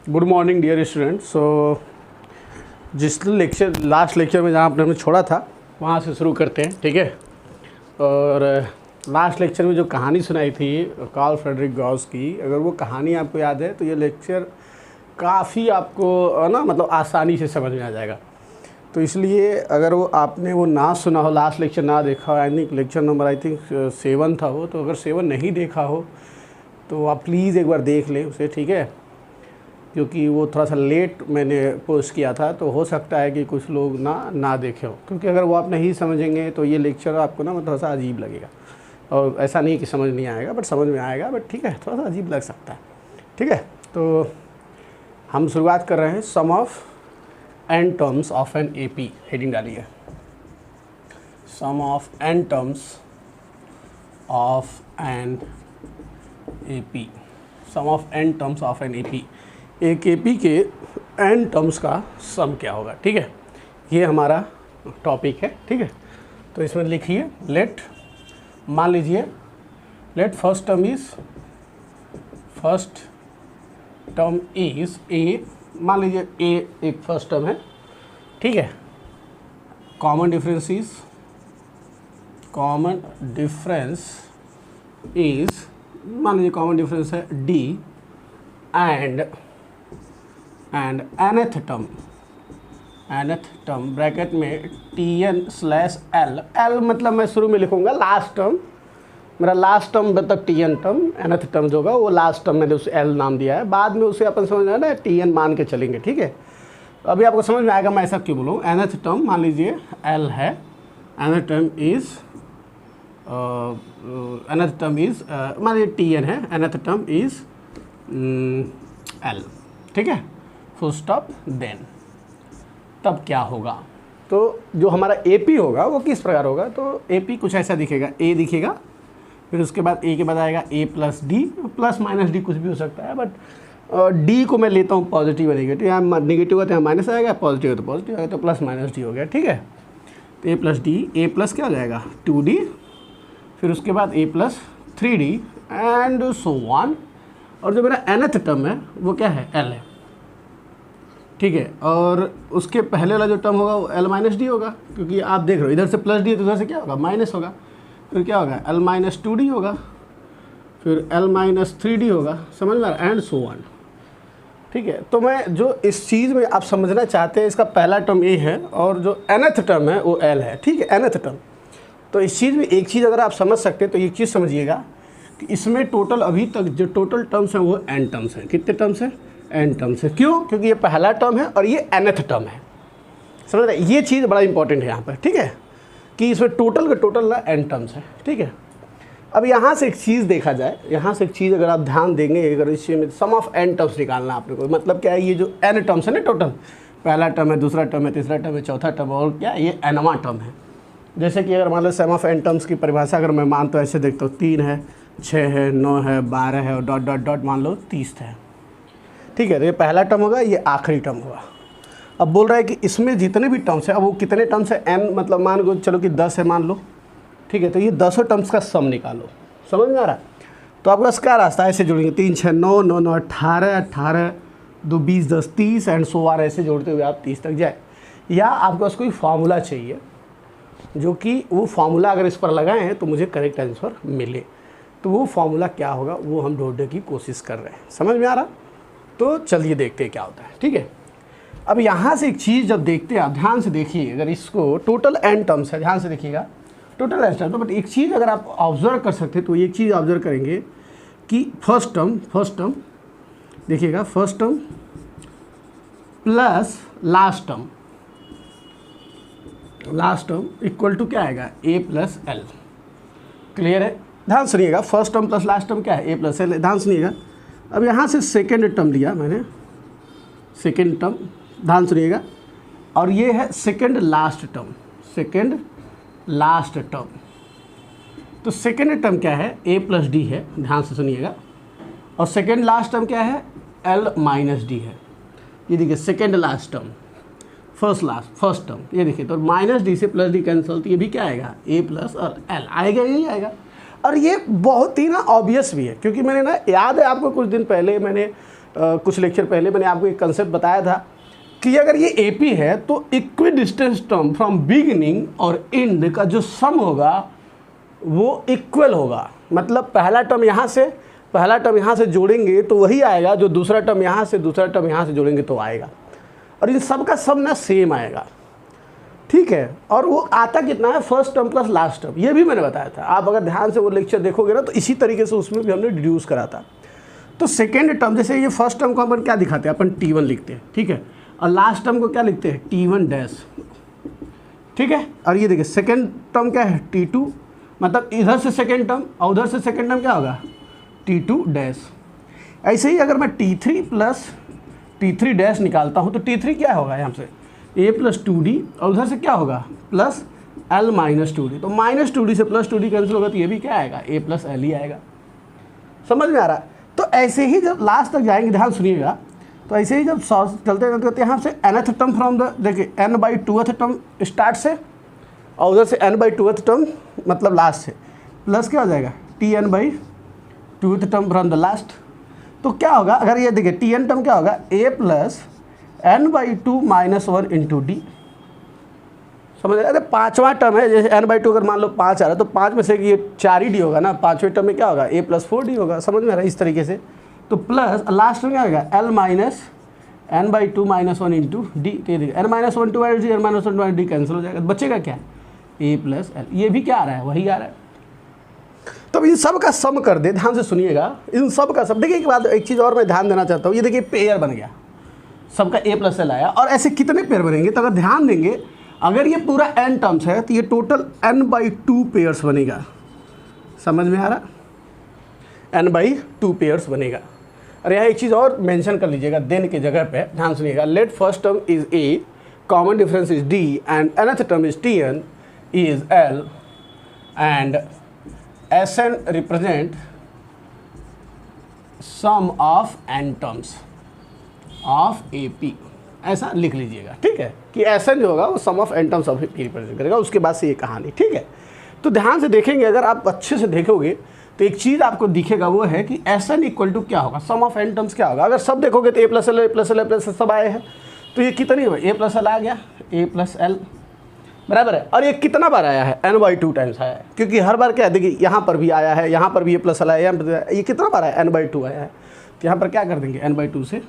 Good morning dear student. So जिस last lecture में जहाँ आपने हमें छोड़ा था वहाँ से शुरू करते हैं, ठीक है। और लास्ट लेक्चर में जो कहानी सुनाई थी कार्ल फ्रेडरिक गॉस की, अगर वो कहानी आपको याद है तो ये लेक्चर काफ़ी आपको ना मतलब आसानी से समझ में आ जाएगा। तो इसलिए अगर वो आपने वो ना सुना हो, लास्ट लेक्चर ना देखा हो, I think lecture number I think 7 था वो, तो अगर 7 नहीं देखा हो तो आप प्लीज़ एक बार देख लें उसे, ठीक है। क्योंकि वो थोड़ा सा लेट मैंने पोस्ट किया था, तो हो सकता है कि कुछ लोग ना देखे हो, क्योंकि अगर वो आप नहीं समझेंगे तो ये लेक्चर आपको ना थोड़ा सा अजीब लगेगा। और ऐसा नहीं कि समझ नहीं आएगा, बट समझ में आएगा, बट ठीक है, थोड़ा सा अजीब लग सकता है, ठीक है। तो हम शुरुआत कर रहे हैं sum of N terms of an AP. Heading डालिए, sum of N terms of an AP. Sum of N terms of an AP, एक एपी के एन टर्म्स का सम क्या होगा, ठीक है। ये हमारा टॉपिक है, ठीक है। तो इसमें लिखिए लेट, मान लीजिए late first term is a, मान लीजिए ए एक फर्स्ट टर्म है, ठीक है। कॉमन डिफरेंस इज़ मान लीजिए कॉमन डिफरेंस है D and nth term bracket में tn/l। l मतलब मैं शुरू में लिखूंगा लास्ट टर्म, मेरा लास्ट टर्म मतलब tn टर्म, nth टर्म जो होगा वो लास्ट टर्म मैंने उसे l नाम दिया है। बाद में उसे अपन समझ ना tn मान के चलेंगे, ठीक है। अभी आपको समझ में आएगा मैं ऐसा क्यों बोलूँ। nth टर्म मान लीजिए l है, nth टर्म इज़ मान लीजिए tn है, nth टर्म इज़ l, ठीक है। Full stop. देन तब क्या होगा, तो जो हमारा AP होगा वो किस प्रकार होगा, तो AP कुछ ऐसा दिखेगा, A दिखेगा, फिर उसके बाद A के बाद आएगा A plus D, plus minus D कुछ भी हो सकता है, बट D को मैं लेता हूँ पॉजिटिव और नेगेटिव। यहाँ नेगेटिव का तो यहाँ माइनस आएगा, पॉजिटिव है तो पॉजिटिव आएगा, तो प्लस माइनस डी हो गया, ठीक है। तो A plus D, A plus क्या हो जाएगा 2D, फिर उसके बाद A plus 3D and so on. और जो मेरा nth टर्म है वो क्या है, L है, ठीक है। और उसके पहले वाला जो टर्म होगा वो l माइनस डी होगा, क्योंकि आप देख रहे हो इधर से प्लस डी है तो उधर से क्या होगा माइनस होगा, फिर क्या होगा l माइनस 2d होगा, फिर l माइनस 3d होगा, समझ में आ रहा है, एंड सो ऑन, ठीक है। तो मैं जो इस चीज़ में आप समझना चाहते हैं, इसका पहला टर्म a है और जो nth टर्म है वो l है, ठीक है, nth टर्म। तो इस चीज़ में एक चीज़ अगर आप समझ सकते हैं तो एक चीज़ समझिएगा कि इसमें टोटल अभी तक जो टोटल टर्म्स हैं वो n टर्म्स हैं। कितने टर्म्स हैं, n टर्म्स है। क्यों, क्योंकि ये पहला टर्म है और ये nth टर्म है, समझ रहे। ये चीज़ बड़ा इंपॉर्टेंट है यहाँ पर, ठीक है, कि इसमें टोटल का टोटल ना n टर्म्स है, ठीक है। अब यहाँ से एक चीज़ देखा जाए, यहाँ से एक चीज़ अगर आप ध्यान देंगे, अगर इस चीज़ में सम ऑफ n टर्म्स निकालना आपने को, मतलब क्या है, ये जो n टर्म्स है ना टोटल, पहला टर्म है, दूसरा टर्म है, तीसरा टर्म है, चौथा टर्म और क्या ये nवां टर्म है। जैसे कि अगर मान लो सम ऑफ n टर्म्स की परिभाषा अगर मैं मानता हूँ, ऐसे देखता हूँ 3 है, 6 है, 9 है, 12 है और डॉट डॉट डॉट मान लो 30 है, ठीक है। तो ये पहला टर्म होगा, ये आखिरी टर्म होगा। अब बोल रहा है कि इसमें जितने भी टर्म्स हैं, अब वो कितने टर्म्स हैं, n मतलब मान लो चलो कि 10 है मान लो, ठीक है। तो ये 10 टर्म्स का सम निकालो, समझ में आ रहा है। तो आपके पास क्या रास्ता है, ऐसे जोड़ेंगे 3 6 9 9 9 18 18 2 20 10 30 एंड सो आर, ऐसे जोड़ते हुए आप 30 तक जाए। या आपके पास कोई फार्मूला चाहिए जो कि वो फार्मूला अगर इस पर लगाएं हैं तो मुझे करेक्ट आंसर मिले, तो वो फार्मूला क्या होगा वो हम ढूंढने की कोशिश कर रहे हैं, समझ में आ रहा। तो चलिए देखते हैं क्या होता है, ठीक है। अब यहाँ से एक चीज़ जब देखते हैं, आप ध्यान से देखिए, अगर इसको टोटल n टर्म्स है, ध्यान से देखिएगा टोटल n टर्म, बट एक चीज़ अगर आप ऑब्जर्व कर सकते हैं तो एक चीज़ ऑब्जर्व करेंगे कि फर्स्ट टर्म देखिएगा, first term plus last term equal to क्या आएगा, a प्लस l। क्लियर है, ध्यान सुनिएगा, first term plus last term क्या है, a प्लस l, ध्यान सुनिएगा। अब यहाँ से सेकेंड टर्म लिया मैंने, सेकेंड टर्म, ध्यान सुनिएगा, और ये है सेकेंड लास्ट टर्म। तो सेकेंड टर्म क्या है, a प्लस डी है, ध्यान से सुनिएगा, और सेकेंड लास्ट टर्म क्या है, l माइनस डी है। ये देखिए second last term, first term, ये देखिए, तो माइनस डी से प्लस डी कैंसिल, तो ये भी क्या आएगा, a प्लस और l आएगा, यही आएगा। और ये बहुत ही ना ऑब्वियस भी है, क्योंकि मैंने ना, याद है आपको कुछ दिन पहले मैंने कुछ लेक्चर पहले मैंने आपको एक कंसेप्ट बताया था कि अगर ये AP है तो equi distance term from beginning और एंड का जो सम होगा वो इक्वल होगा। मतलब पहला टर्म यहाँ से जोड़ेंगे तो वही आएगा जो दूसरा टर्म यहाँ से जोड़ेंगे तो आएगा, और इन सब का सम ना सेम आएगा, ठीक है। और वो आता कितना है, first term plus last term, ये भी मैंने बताया था। आप अगर ध्यान से वो लेक्चर देखोगे ना तो इसी तरीके से उसमें भी हमने डिड्यूस करा था। तो सेकेंड टर्म, जैसे ये फर्स्ट टर्म को अपन क्या दिखाते हैं, अपन T1 लिखते हैं, ठीक है, और लास्ट टर्म को क्या लिखते हैं, T1 डैश, ठीक है। और ये देखिए सेकेंड टर्म क्या है, T2, मतलब इधर से सेकेंड टर्म और उधर से सेकेंड टर्म क्या होगा, T2 डैश। ऐसे ही अगर मैं T3 प्लस T3 डैश निकालता हूँ तो T3 क्या होगा, यहाँ से A प्लस 2D और उधर से क्या होगा प्लस L माइनस 2D। तो माइनस 2D से प्लस 2D कैंसिल होगा तो ये भी क्या आएगा, A प्लस L ही आएगा। समझ में आ रहा है। तो ऐसे ही जब लास्ट तक जाएंगे, ध्यान सुनिएगा, तो ऐसे ही जब चलते यहाँ से nth टर्म फ्रॉम द, देखिए n/2th टर्म स्टार्ट से और उधर से n/2th टर्म मतलब लास्ट से, प्लस क्या हो जाएगा Tn/2th term from the last. तो क्या होगा, अगर ये देखिए Tn टर्म क्या होगा, A plus n/2 minus 1 into D. समझ रहे, अरे पाँचवा टर्म है, जैसे n/2 अगर मान लो 5 आ रहा है तो 5 में से ये 4 ही डी होगा ना, पाँचवें टर्म में क्या होगा, A प्लस 4D होगा। समझ में आ रहा है, इस तरीके से। तो प्लस लास्ट में क्या होगा, L minus n/2 minus 1 into D. तो ये देखिए n-1 2 n minus 1 2 D cancel हो जाएगा, बचेगा क्या, A प्लस L। ये भी क्या आ रहा है, वही आ रहा है। तब इन सब का सम कर दे, ध्यान से सुनिएगा, इन सब का सम। देखिए एक बात, एक चीज़ और मैं ध्यान देना चाहता हूँ, ये देखिए पेयर बन गया, सबका A प्लस L आया। और ऐसे कितने पेयर बनेंगे, तो अगर ध्यान देंगे, अगर ये पूरा n टर्म्स है तो ये टोटल n/2 पेयर्स बनेगा। समझ में आ रहा, n/2 पेयर्स बनेगा। और यहाँ एक चीज़ और मेंशन कर लीजिएगा, देन की जगह पे ध्यान सुनिएगा, let first term is A, common difference is D and nth term is Tn is L and Sn represent sum of n terms of AP। ऐसा लिख लीजिएगा, ठीक है, कि Sn जो होगा वो sum of n terms of AP represent करेगा। उसके बाद से ये कहानी, ठीक है। तो ध्यान से देखेंगे, अगर आप अच्छे से देखोगे तो एक चीज़ आपको दिखेगा, वो है कि Sn इक्वल टू क्या होगा, सम ऑफ n टर्म्स क्या होगा। अगर सब देखोगे तो A plus L A plus L A plus सब आए हैं, तो ये कितनी हुआ, A प्लस L आ गया, A प्लस L बराबर है। और ये कितना बार आया है, n/2 टाइम्स आया है, क्योंकि हर बार क्या है, देखिए यहाँ पर भी आया है, यहाँ पर भी A प्लस L आया है, ये कितना बार आया, n/2 आया है। तो यहाँ पर क्या कर देंगे, n/2 से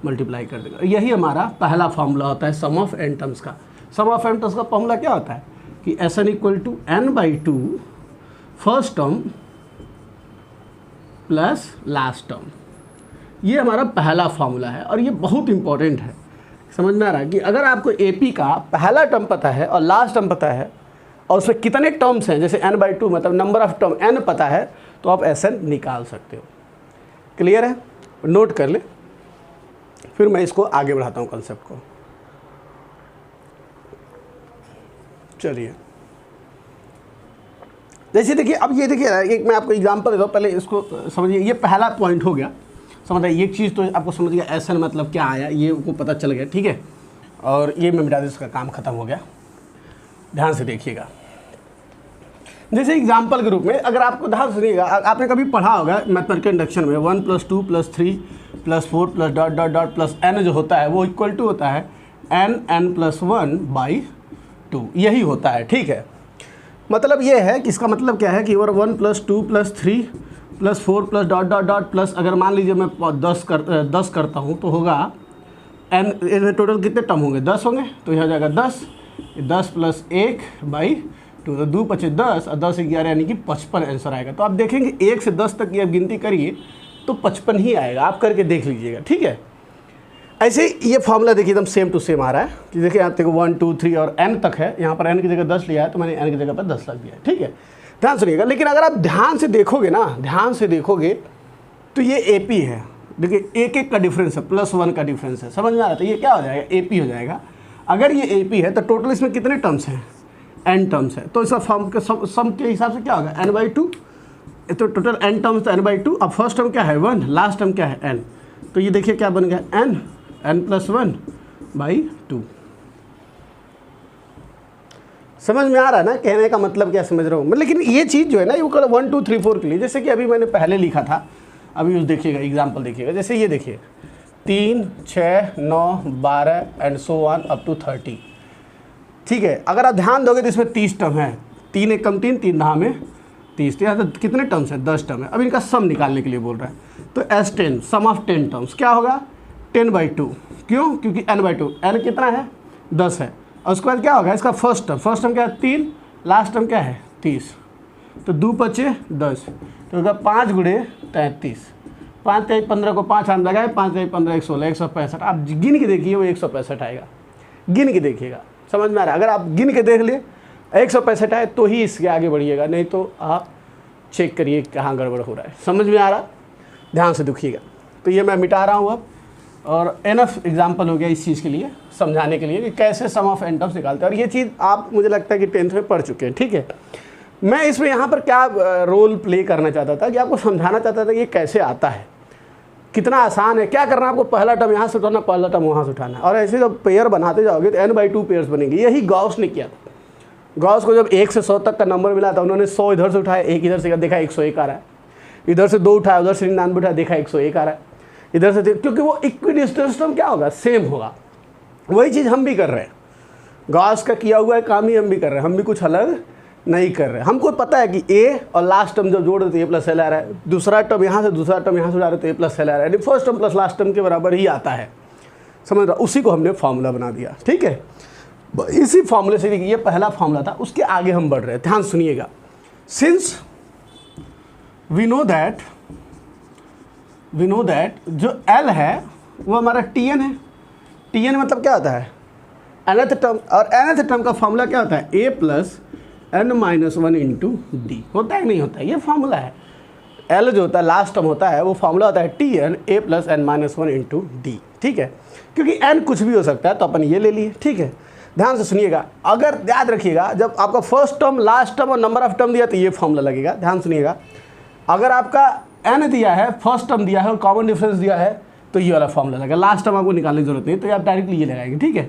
मल्टीप्लाई कर देंगे। यही हमारा पहला फॉर्मूला होता है सम ऑफ n टर्म्स का। सम ऑफ n टर्म्स का फॉर्मूला क्या होता है कि Sn equal to n/2 first term plus last term. ये हमारा पहला फॉर्मूला है और ये बहुत इंपॉर्टेंट है। समझ में आ रहा है कि अगर आपको AP का पहला टर्म पता है और लास्ट टर्म पता है और उसमें कितने टर्म्स हैं, जैसे n/2 मतलब नंबर ऑफ टर्म n पता है, तो आप Sn निकाल सकते हो। क्लियर है, नोट कर ले, फिर मैं इसको आगे बढ़ाता हूँ कंसेप्ट को। चलिए, जैसे देखिए, अब ये देखिए, एक मैं आपको एग्जांपल देता हूँ, पहले इसको समझिए। ये पहला पॉइंट हो गया, समझ आइए, एक चीज़ तो आपको समझ गया, Sn मतलब क्या आया, ये आपको पता चल गया, ठीक है। और ये मैं मिटा दे, इसका काम खत्म हो गया। ध्यान से देखिएगा, जैसे एग्जांपल के रूप में, अगर आपको ध्यान सुनिएगा, आपने कभी पढ़ा होगा मैथमेटिकल इंडक्शन में 1 + 2 + 3 + 4 + dot dot dot plus n जो होता है वो इक्वल टू होता है n+1/2, यही होता है, ठीक है। मतलब ये है कि इसका मतलब क्या है कि अगर 1 + 2 + 3 + 4 + डॉट डॉट डॉट प्लस, अगर मान लीजिए मैं 10 करता हूँ तो होगा n, टोटल कितने टर्म होंगे, 10 होंगे। तो यह हो जाएगा 10 + 1/2, तो 2 × 5 = 10 और 10 × 11 यानी कि 55 आंसर आएगा। तो आप देखेंगे 1 से 10 तक की आप गिनती करिए तो 55 ही आएगा, आप करके देख लीजिएगा, ठीक है। ऐसे ये फॉर्मूला देखिए एकदम सेम टू सेम आ रहा है कि देखिए यहाँ देखो 1 2 3 और n तक है, यहाँ पर n की जगह 10 लिया है तो मैंने n की जगह पर 10 लग दिया है, ठीक है। ध्यान सुनिएगा, लेकिन अगर आप ध्यान से देखोगे ना, ध्यान से देखोगे तो ये AP है, देखिए एक का डिफरेंस है, +1 का डिफरेंस है। समझ में आ रहा है, तो ये क्या हो जाएगा, AP हो जाएगा। अगर ये AP है तो टोटल इसमें कितने टर्म्स हैं, n टर्म्स है, तो इसका फॉर्म के सम के हिसाब से क्या होगा, n/2। तो टोटल n टर्म्स तो n/2। अब फर्स्ट टर्म क्या है 1, लास्ट टर्म क्या है n, तो ये देखिए क्या बन गया n+1/2। समझ में आ रहा है ना, कहने का मतलब क्या समझ रहा हूँ मैं। लेकिन ये चीज़ जो है ना, ये 1 2 3 4 के लिए, जैसे कि अभी मैंने पहले लिखा था अभी देखिएगा एग्जाम्पल देखिएगा, जैसे ये देखिए 3, 6, 9, 12 and so on up to 30। ठीक है, अगर आप ध्यान दोगे तो इसमें 30 टर्म है, 3 एकम 3, 3 दहा में 30, तो यहाँ तो कितने टर्म्स हैं, 10 टर्म है। अब इनका सम निकालने के लिए बोल रहा है, तो S10 सम ऑफ 10 टर्म्स क्या होगा 10/2। क्यों? क्योंकि n/2, n कितना है 10 है। और उसके बाद क्या होगा इसका फर्स्ट टर्म क्या है 3, लास्ट टर्म क्या है 30, तो 2 बचे 10, तो होगा 5 गुणे 33, 5 3 15 को 5 हाथ लगाए, 5 3 15 116, 165। आप गिन के देखिए वो 165 आएगा, गिन के देखिएगा, समझ में आ रहा है। अगर आप गिन के देख लिए 165 आए तो ही इसके आगे बढ़िएगा, नहीं तो आप चेक करिए कहाँ गड़बड़ हो रहा है। समझ में आ रहा, ध्यान से देखिएगा। तो ये मैं मिटा रहा हूँ अब, और एनफ एग्जाम्पल हो गया इस चीज़ के लिए, समझाने के लिए कि कैसे सम ऑफ एन टर्म्स निकालते हैं। और ये चीज़ आप मुझे लगता है कि 10th में पढ़ चुके हैं। ठीक है, मैं इसमें यहाँ पर क्या रोल प्ले करना चाहता था कि आपको समझाना चाहता था कि ये कैसे आता है, कितना आसान है। क्या करना है आपको, पहला टर्म यहाँ से उठाना, पहला टर्म वहाँ से उठाना, और ऐसे जब पेयर बनाते जाओगे तो n/2 पेयर्स बनेंगे। यही गॉस ने किया था। गॉस को जब 1 से 100 तक का नंबर मिला था, उन्होंने 100 इधर से उठाया, 1 इधर से, देखा 101 आ रहा है, इधर से 2 उठाया, उधर से 99 उठाया, देखा 101 आ रहा है, इधर से, क्योंकि वो इक्विडिस्टेंस टर्म क्या होगा, सेम होगा। वही चीज़ हम भी कर रहे हैं, गॉस का किया हुआ है काम ही हम भी कर रहे हैं, हम भी कुछ अलग नहीं कर रहे। हमको पता है कि ए और लास्ट टर्म जब जोड़ देते ए प्लस एल आ रहा है, दूसरा टर्म यहाँ से दूसरा टर्म यहाँ से उड़ा रहे तो ए प्लस एल आ रहा है, first term plus last term के बराबर ही आता है। समझ रहा, उसी को हमने फार्मूला बना दिया। ठीक है, इसी फार्मूले से, ये पहला फार्मूला था, उसके आगे हम बढ़ रहे हैं, ध्यान सुनिएगा। सिंस वी नो दैट जो एल है वो हमारा टी एन है। टी एन मतलब क्या होता है, nth टर्म, और nth टर्म का फार्मूला क्या होता है, a plus n-1 into D. होता है कि नहीं होता है, ये फार्मूला है। l जो होता है लास्ट टर्म होता है, वो फार्मूला होता है T N a plus n-1 into D. ठीक है, क्योंकि n कुछ भी हो सकता है तो अपन ये ले लिए। ठीक है, ध्यान से सुनिएगा, अगर याद रखिएगा जब आपका फर्स्ट टर्म, लास्ट टर्म और नंबर ऑफ टर्म दिया तो ये फार्मूला लगेगा। ध्यान सुनिएगा, अगर आपका n दिया है, फर्स्ट टर्म दिया है और कॉमन डिफरेंस दिया है तो ये वाला फार्मूला लगेगा। लास्ट टर्म आपको निकालने की जरूरत नहीं, तो ये आप डायरेक्टली ये लगाएंगे। ठीक है,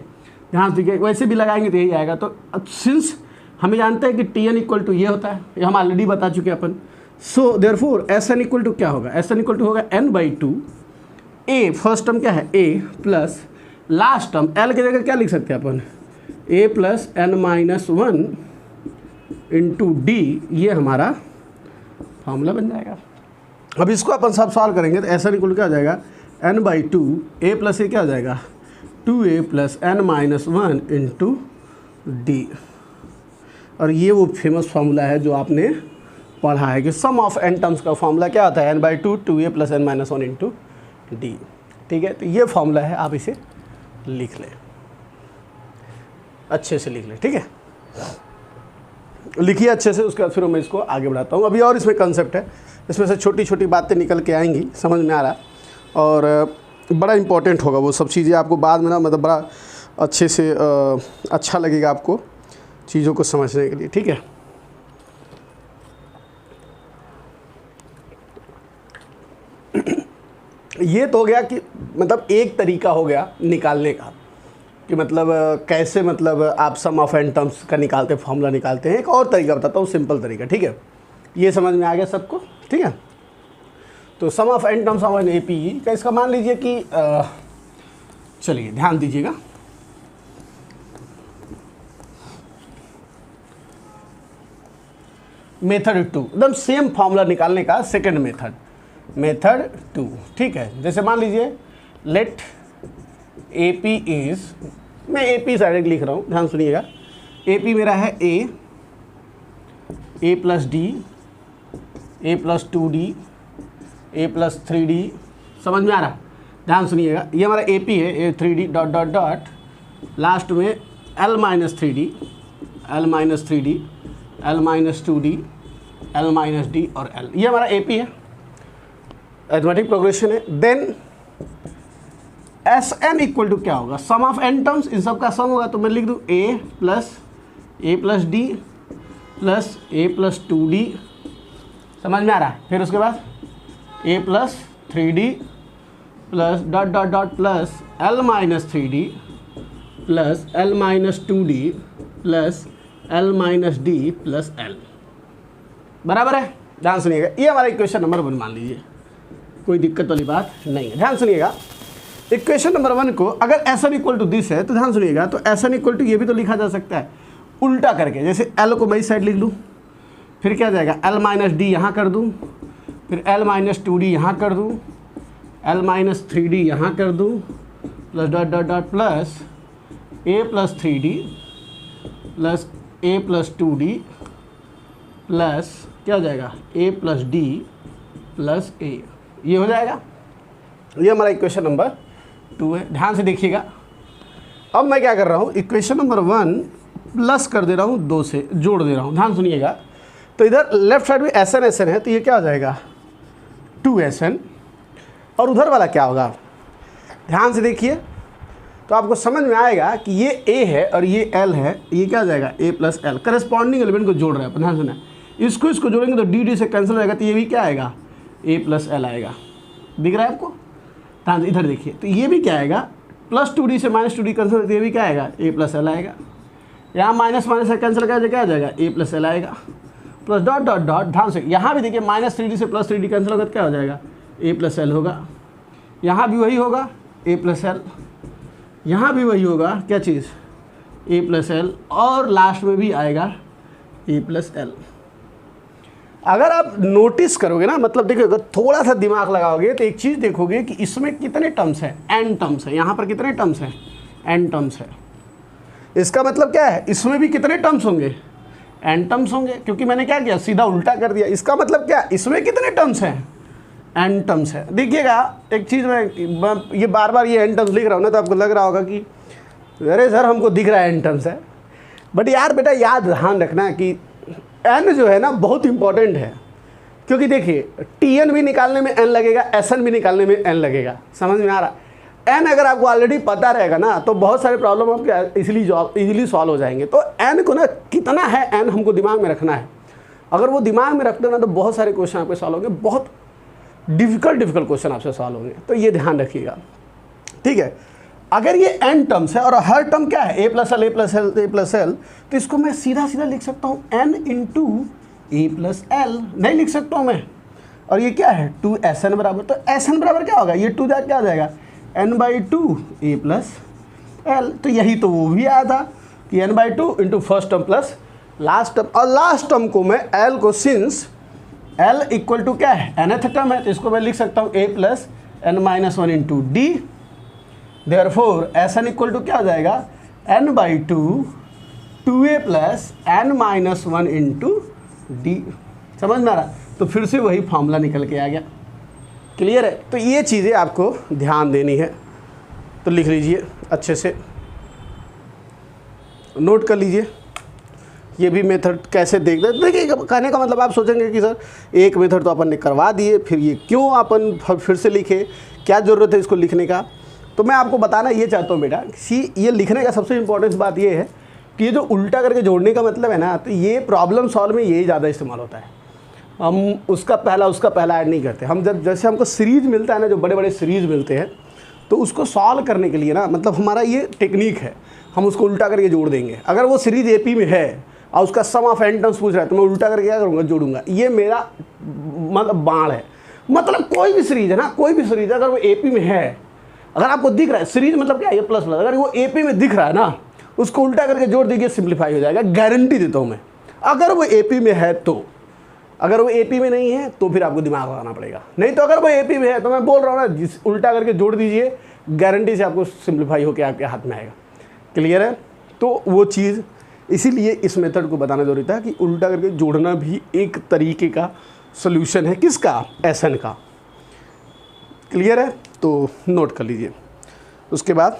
ध्यान से, वैसे भी लगाएंगे तो यही आएगा। तो अब सिंस हमें जानते हैं कि टी एन इक्वल टू ये होता है, ये हम ऑलरेडी बता चुके हैं अपन। So therefore S N equal to क्या होगा, एस एन इक्वल टू होगा n/2 ए, फर्स्ट टर्म क्या है a plus last term l की जगह क्या लिख सकते हैं अपन, a plus n-1 into d. ये हमारा फार्मूला बन जाएगा। अब इसको अपन सब सॉल्व करेंगे तो एस एन इक्वल क्या हो जाएगा, n/2 a प्लस ए क्या हो जाएगा 2a plus n-1 into D. और ये वो फेमस फार्मूला है जो आपने पढ़ा है कि सम ऑफ एन टर्म्स का फार्मूला क्या होता है, n/2 2a plus n-1 into D. ठीक है, तो ये फार्मूला है, आप इसे लिख लें, अच्छे से लिख लें। ठीक है, लिखिए अच्छे से, उसके बाद फिर मैं इसको आगे बढ़ाता हूँ। अभी और इसमें कंसेप्ट है, इसमें से छोटी छोटी बातें निकल के आएंगी, समझ में आ रहा है, और बड़ा इंपॉर्टेंट होगा वो सब चीज़ें आपको बाद में ना, मतलब बड़ा अच्छे से अच्छा लगेगा आपको चीज़ों को समझने के लिए। ठीक है, ये तो हो गया कि मतलब एक तरीका हो गया निकालने का कि मतलब कैसे मतलब आप सम ऑफ एन टर्म्स का निकालते, फॉर्मूला निकालते हैं। एक और तरीका बताता हूँ, सिंपल तरीका। ठीक है, ये समझ में आ गया सबको। ठीक है, तो sum of N terms of an AP का इसका मान लीजिए कि चलिए ध्यान दीजिएगा, मेथड 2, एकदम सेम फॉर्मूला निकालने का सेकंड मेथड 2। ठीक है, जैसे मान लीजिए लेट ए पी इज, मैं ए पी डायरेक्ट लिख रहा हूँ, ध्यान सुनिएगा। ए पी मेरा है ए plus d, a plus 2d, a plus 3d। समझ में आ रहा, ध्यान सुनिएगा, ये हमारा ए पी है, A 3d dot dot dot, last में l minus 3d, l minus 3d, l minus 2d, l minus d और l, ये हमारा ए पी है, अरिथमेटिक प्रोग्रेशन है। Then S N equal to क्या होगा, सम ऑफ एन टर्म्स, इन सब का सम होगा, तो मैं लिख दूँ A plus D plus A plus 2d। समझ में आ रहा है, फिर उसके बाद A plus 3d plus dot dot dot plus l minus 3d plus l minus 2d plus l minus d plus l, बराबर है। ध्यान सुनिएगा, ये हमारा इक्वेशन नंबर 1 मान लीजिए। कोई दिक्कत वाली बात नहीं है। ध्यान सुनिएगा, इक्वेशन नंबर 1 को अगर SN इक्वल टू दिस है तो ध्यान सुनिएगा, तो SN इक्वल टू ये भी तो लिखा जा सकता है उल्टा करके। जैसे L को मैं इस साइड लिख लूँ, फिर क्या जाएगा L माइनस डी यहाँ कर दूँ, फिर L माइनस 2D यहाँ कर दूँ, L माइनस 3D यहाँ कर दूँ, plus dot dot dot plus A plus 3D plus A plus 2D plus क्या हो जाएगा A plus D plus A, ये हो जाएगा। ये हमारा इक्वेशन नंबर 2 है। ध्यान से देखिएगा, अब मैं क्या कर रहा हूँ, इक्वेशन नंबर 1 प्लस कर दे रहा हूँ 2 से, जोड़ दे रहा हूँ। ध्यान सुनिएगा, तो इधर लेफ्ट साइड में SN SN है, तो ये क्या हो जाएगा 2SN, और उधर वाला क्या होगा, ध्यान से देखिए तो आपको समझ में आएगा कि ये A है और ये L है, ये क्या हो जाएगा A plus L, corresponding element को जोड़ रहा है। ध्यान सुना, इसको जोड़ेंगे तो D से कैंसिल हो जाएगा, तो ये भी क्या आएगा A प्लस L आएगा। दिख रहा है आपको? ध्यान इधर देखिए, तो ये भी क्या आएगा प्लस 2D से माइनस 2D कैंसिल होती है, ये भी क्या आएगा A प्लस L आएगा। यहाँ माइनस माइनस से कैंसिल क्या आ जाएगा A प्लस L आएगा, प्लस डॉट डॉट डॉट। ध्यान से यहाँ भी देखिए माइनस 3D से प्लस 3D कैंसिल होगा तो क्या हो जाएगा A प्लस L होगा। यहाँ भी वही होगा A प्लस L, यहाँ भी वही होगा क्या चीज़ A प्लस L, और लास्ट में भी आएगा A प्लस L। अगर आप नोटिस करोगे ना, मतलब देखिए अगर थोड़ा सा दिमाग लगाओगे तो एक चीज़ देखोगे कि इसमें कितने टर्म्स हैं, n टर्म्स है। यहाँ पर कितने टर्म्स हैं, n टर्म्स है। इसका मतलब क्या है, इसमें भी कितने टर्म्स होंगे, n टर्म्स होंगे, क्योंकि मैंने क्या किया सीधा उल्टा कर दिया। इसका मतलब क्या, इसमें कितने टर्म्स हैं, n टर्म्स है। देखिएगा एक चीज़ मैं ये बार बार ये n टर्म्स लिख रहा हूँ ना, तो आपको लग रहा होगा कि अरे सर हमको दिख रहा है n टर्म्स है, बट यार बेटा याद ध्यान रखना कि n जो है ना बहुत इंपॉर्टेंट है, क्योंकि देखिए TN भी निकालने में n लगेगा, SN भी निकालने में n लगेगा। समझ में आ रहा, n अगर आपको ऑलरेडी पता रहेगा ना तो बहुत सारे प्रॉब्लम आपके इजीली सॉल्व हो जाएंगे। तो n को ना कितना है n हमको दिमाग में रखना है। अगर वो दिमाग में रखते ना तो बहुत सारे क्वेश्चन आपके सॉल्व होंगे, बहुत डिफ़िकल्ट क्वेश्चन आपसे सॉल्व होंगे। तो ये ध्यान रखिएगा, ठीक है। अगर ये n टर्म्स है और हर टर्म क्या है A plus L A plus L A plus L, तो इसको मैं सीधा सीधा लिख सकता हूँ n into A plus L, नहीं लिख सकता हूँ मैं। और ये क्या है 2SN बराबर, तो SN बराबर क्या होगा, ये 2 क्या हो जाएगा n/2 A प्लस L। तो यही तो वो भी आया था कि n/2 into first term plus last term, और लास्ट टर्म को मैं L को सिंस L इक्वल टू क्या है nth टर्म है, तो इसको मैं लिख सकता हूँ A plus n-1 into D। Therefore SN equal to क्या हो जाएगा n/2 2A plus n-1 into D। समझ में आ रहा, तो फिर से वही फॉर्मूला निकल के आ गया। क्लियर है? तो ये चीज़ें आपको ध्यान देनी है, तो लिख लीजिए अच्छे से, नोट कर लीजिए। ये भी मेथड कैसे देखते हैं, देखिए कहने का मतलब आप सोचेंगे कि सर एक मेथड तो अपन ने करवा दिए, फिर ये क्यों अपन फिर से लिखे, क्या ज़रूरत है इसको लिखने का। तो मैं आपको बताना ये चाहता हूँ बेटा कि ये लिखने का सबसे इम्पोर्टेंट बात ये है कि ये जो उल्टा करके जोड़ने का मतलब है ना, तो ये प्रॉब्लम सॉल्व में यही ज़्यादा इस्तेमाल होता है। हम उसका पहला ऐड नहीं करते। हम जब जैसे हमको सीरीज़ मिलता है ना, जो बड़े बड़े सीरीज़ मिलते हैं, तो उसको सॉल्व करने के लिए ना, मतलब हमारा ये टेक्निक है, हम उसको उल्टा करके जोड़ देंगे। अगर वो सीरीज़ AP में है और उसका सम ऑफ n टर्म्स पूछ रहा है, तो मैं उल्टा करके क्या करूँगा, जोड़ूंगा। ये मेरा मतलब बाण है। मतलब कोई भी सीरीज़ है ना, कोई भी सीरीज़ अगर वो AP में है, अगर आपको दिख रहा है सीरीज मतलब क्या है, ये प्लस प्लस, अगर वो AP में दिख रहा है ना, उसको उल्टा करके जोड़ दीजिए, सिंप्लीफाई हो जाएगा, गारंटी देता हूँ मैं। अगर वो AP में है तो, अगर वो AP में नहीं है तो फिर आपको दिमाग लगाना पड़ेगा। नहीं तो अगर वो AP में है तो मैं बोल रहा हूँ ना, जिस उल्टा करके जोड़ दीजिए, गारंटी से आपको सिंप्लीफाई होकर आपके हाथ में आएगा। क्लियर है? तो वो चीज़ इसीलिए इस मेथड को बताना जरूरी था कि उल्टा करके जोड़ना भी एक तरीके का सोल्यूशन है। किसका? SN का। क्लियर है? तो नोट कर लीजिए, उसके बाद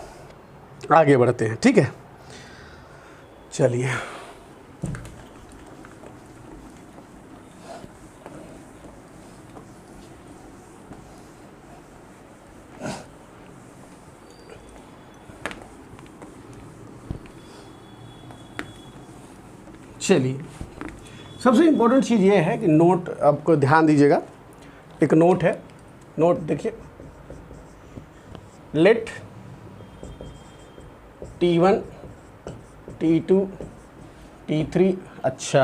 आगे बढ़ते हैं। ठीक है, चलिए। चलिए, सबसे इम्पोर्टेंट चीज़ ये है कि नोट आपको ध्यान दीजिएगा। एक नोट है, नोट देखिए, लेट T1 T2 T3, अच्छा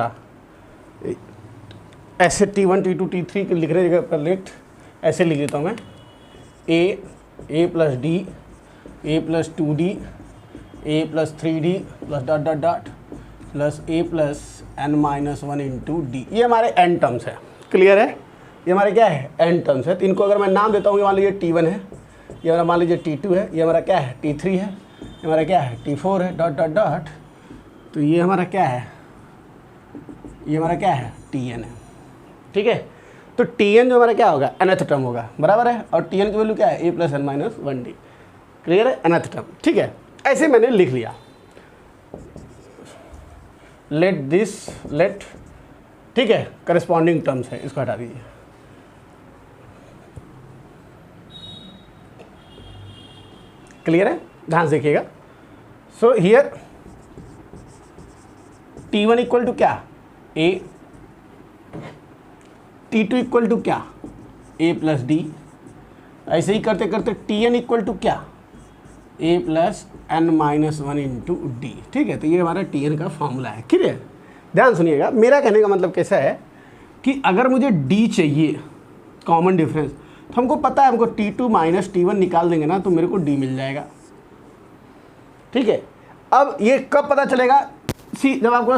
ऐसे T1 T2 T3 के लिखने जगह पर लेट ऐसे लिख देता हूँ मैं, a plus d, a plus 2d, a plus 3d plus dot dot dot plus A plus n-1 into d. ये हमारे n टर्म्स है, क्लियर है? ये हमारे क्या है? n टर्म्स है। तो इनको अगर मैं नाम देता हूँ, ये मान लीजिए T1 है, ये हमारा मान लीजिए T2 है, ये हमारा क्या है? T3 है, ये हमारा क्या है? T4 है, डॉट डॉट डॉट। तो ये हमारा क्या है? ये हमारा क्या है? Tn है, ठीक है? तो Tn जो हमारा क्या होगा? nth टर्म होगा, बराबर है? और Tn की वैल्यू क्या है? a प्लस n-1d, क्लियर है? nth टर्म, ठीक है? ऐसे मैंने लिख लिया। लेट, ठीक है, करस्पॉन्डिंग टर्म्स है, इसको हटा दीजिए। क्लियर है? ध्यान से देखिएगा। So here T1 equal to क्या? A, T2 इक्वल टू क्या? A plus D. ऐसे ही करते करते Tn इक्वल टू क्या? A plus n-1 into D, ठीक है? तो ये हमारा Tn का फॉर्मूला है, क्लियर? ध्यान सुनिएगा, मेरा कहने का मतलब कैसा है कि अगर मुझे D चाहिए कॉमन डिफरेंस, तो हमको पता है, हमको T2 माइनस T1 निकाल देंगे ना तो मेरे को D मिल जाएगा, ठीक है? अब ये कब पता चलेगा? जब आपको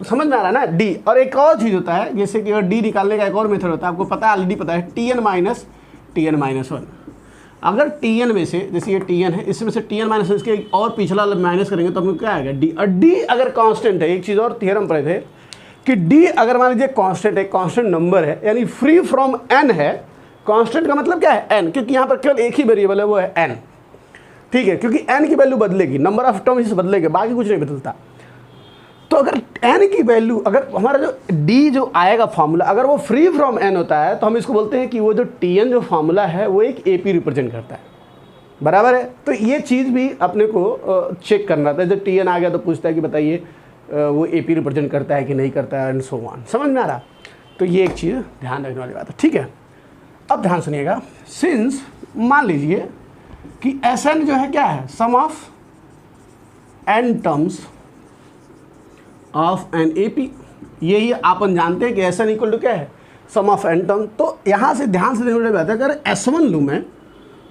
समझ में आ रहा है ना D। और एक और चीज़ होता है, जैसे कि अगर D निकालने का एक और मेथड होता है, आपको पता है, ऑलरेडी पता है, Tn-1। अगर Tn में से, जैसे ये Tn है, इसमें से Tn- इसके और पिछला माइनस करेंगे तो हमको क्या आएगा? D। और D अगर कांस्टेंट है, एक चीज़ और थ्योरम पढ़े थे कि D अगर मान लीजिए कांस्टेंट है, कांस्टेंट नंबर है, यानी फ्री फ्रॉम n है। कांस्टेंट का मतलब क्या है? n, क्योंकि यहाँ पर केवल एक ही वेरिएबल है, वो है n, ठीक है? क्योंकि n की वैल्यू बदलेगी, नंबर ऑफ टर्म्स बदलेगा, बाकी कुछ नहीं बदलता। तो अगर n की वैल्यू, अगर हमारा जो d जो आएगा फॉर्मूला, अगर वो फ्री फ्रॉम n होता है, तो हम इसको बोलते हैं कि वो जो Tn जो फॉर्मूला है वो एक AP रिप्रेजेंट करता है, बराबर है? तो ये चीज़ भी अपने को चेक करना था। जब Tn आ गया तो पूछता है कि बताइए वो AP रिप्रेजेंट करता है कि नहीं करता है, एंड सो ऑन। समझ में आ रहा? तो ये एक चीज़ ध्यान रखने वाली बात है, ठीक है? अब ध्यान सुनिएगा, सिंस मान लीजिए कि Sn जो है क्या है? Sum of n terms of an AP। यही अपन जानते हैं कि Sn इक्वल टू क्या है? Sum of n term. तो यहाँ से ध्यान से देखने वाली बात है, अगर S1 लूँ मैं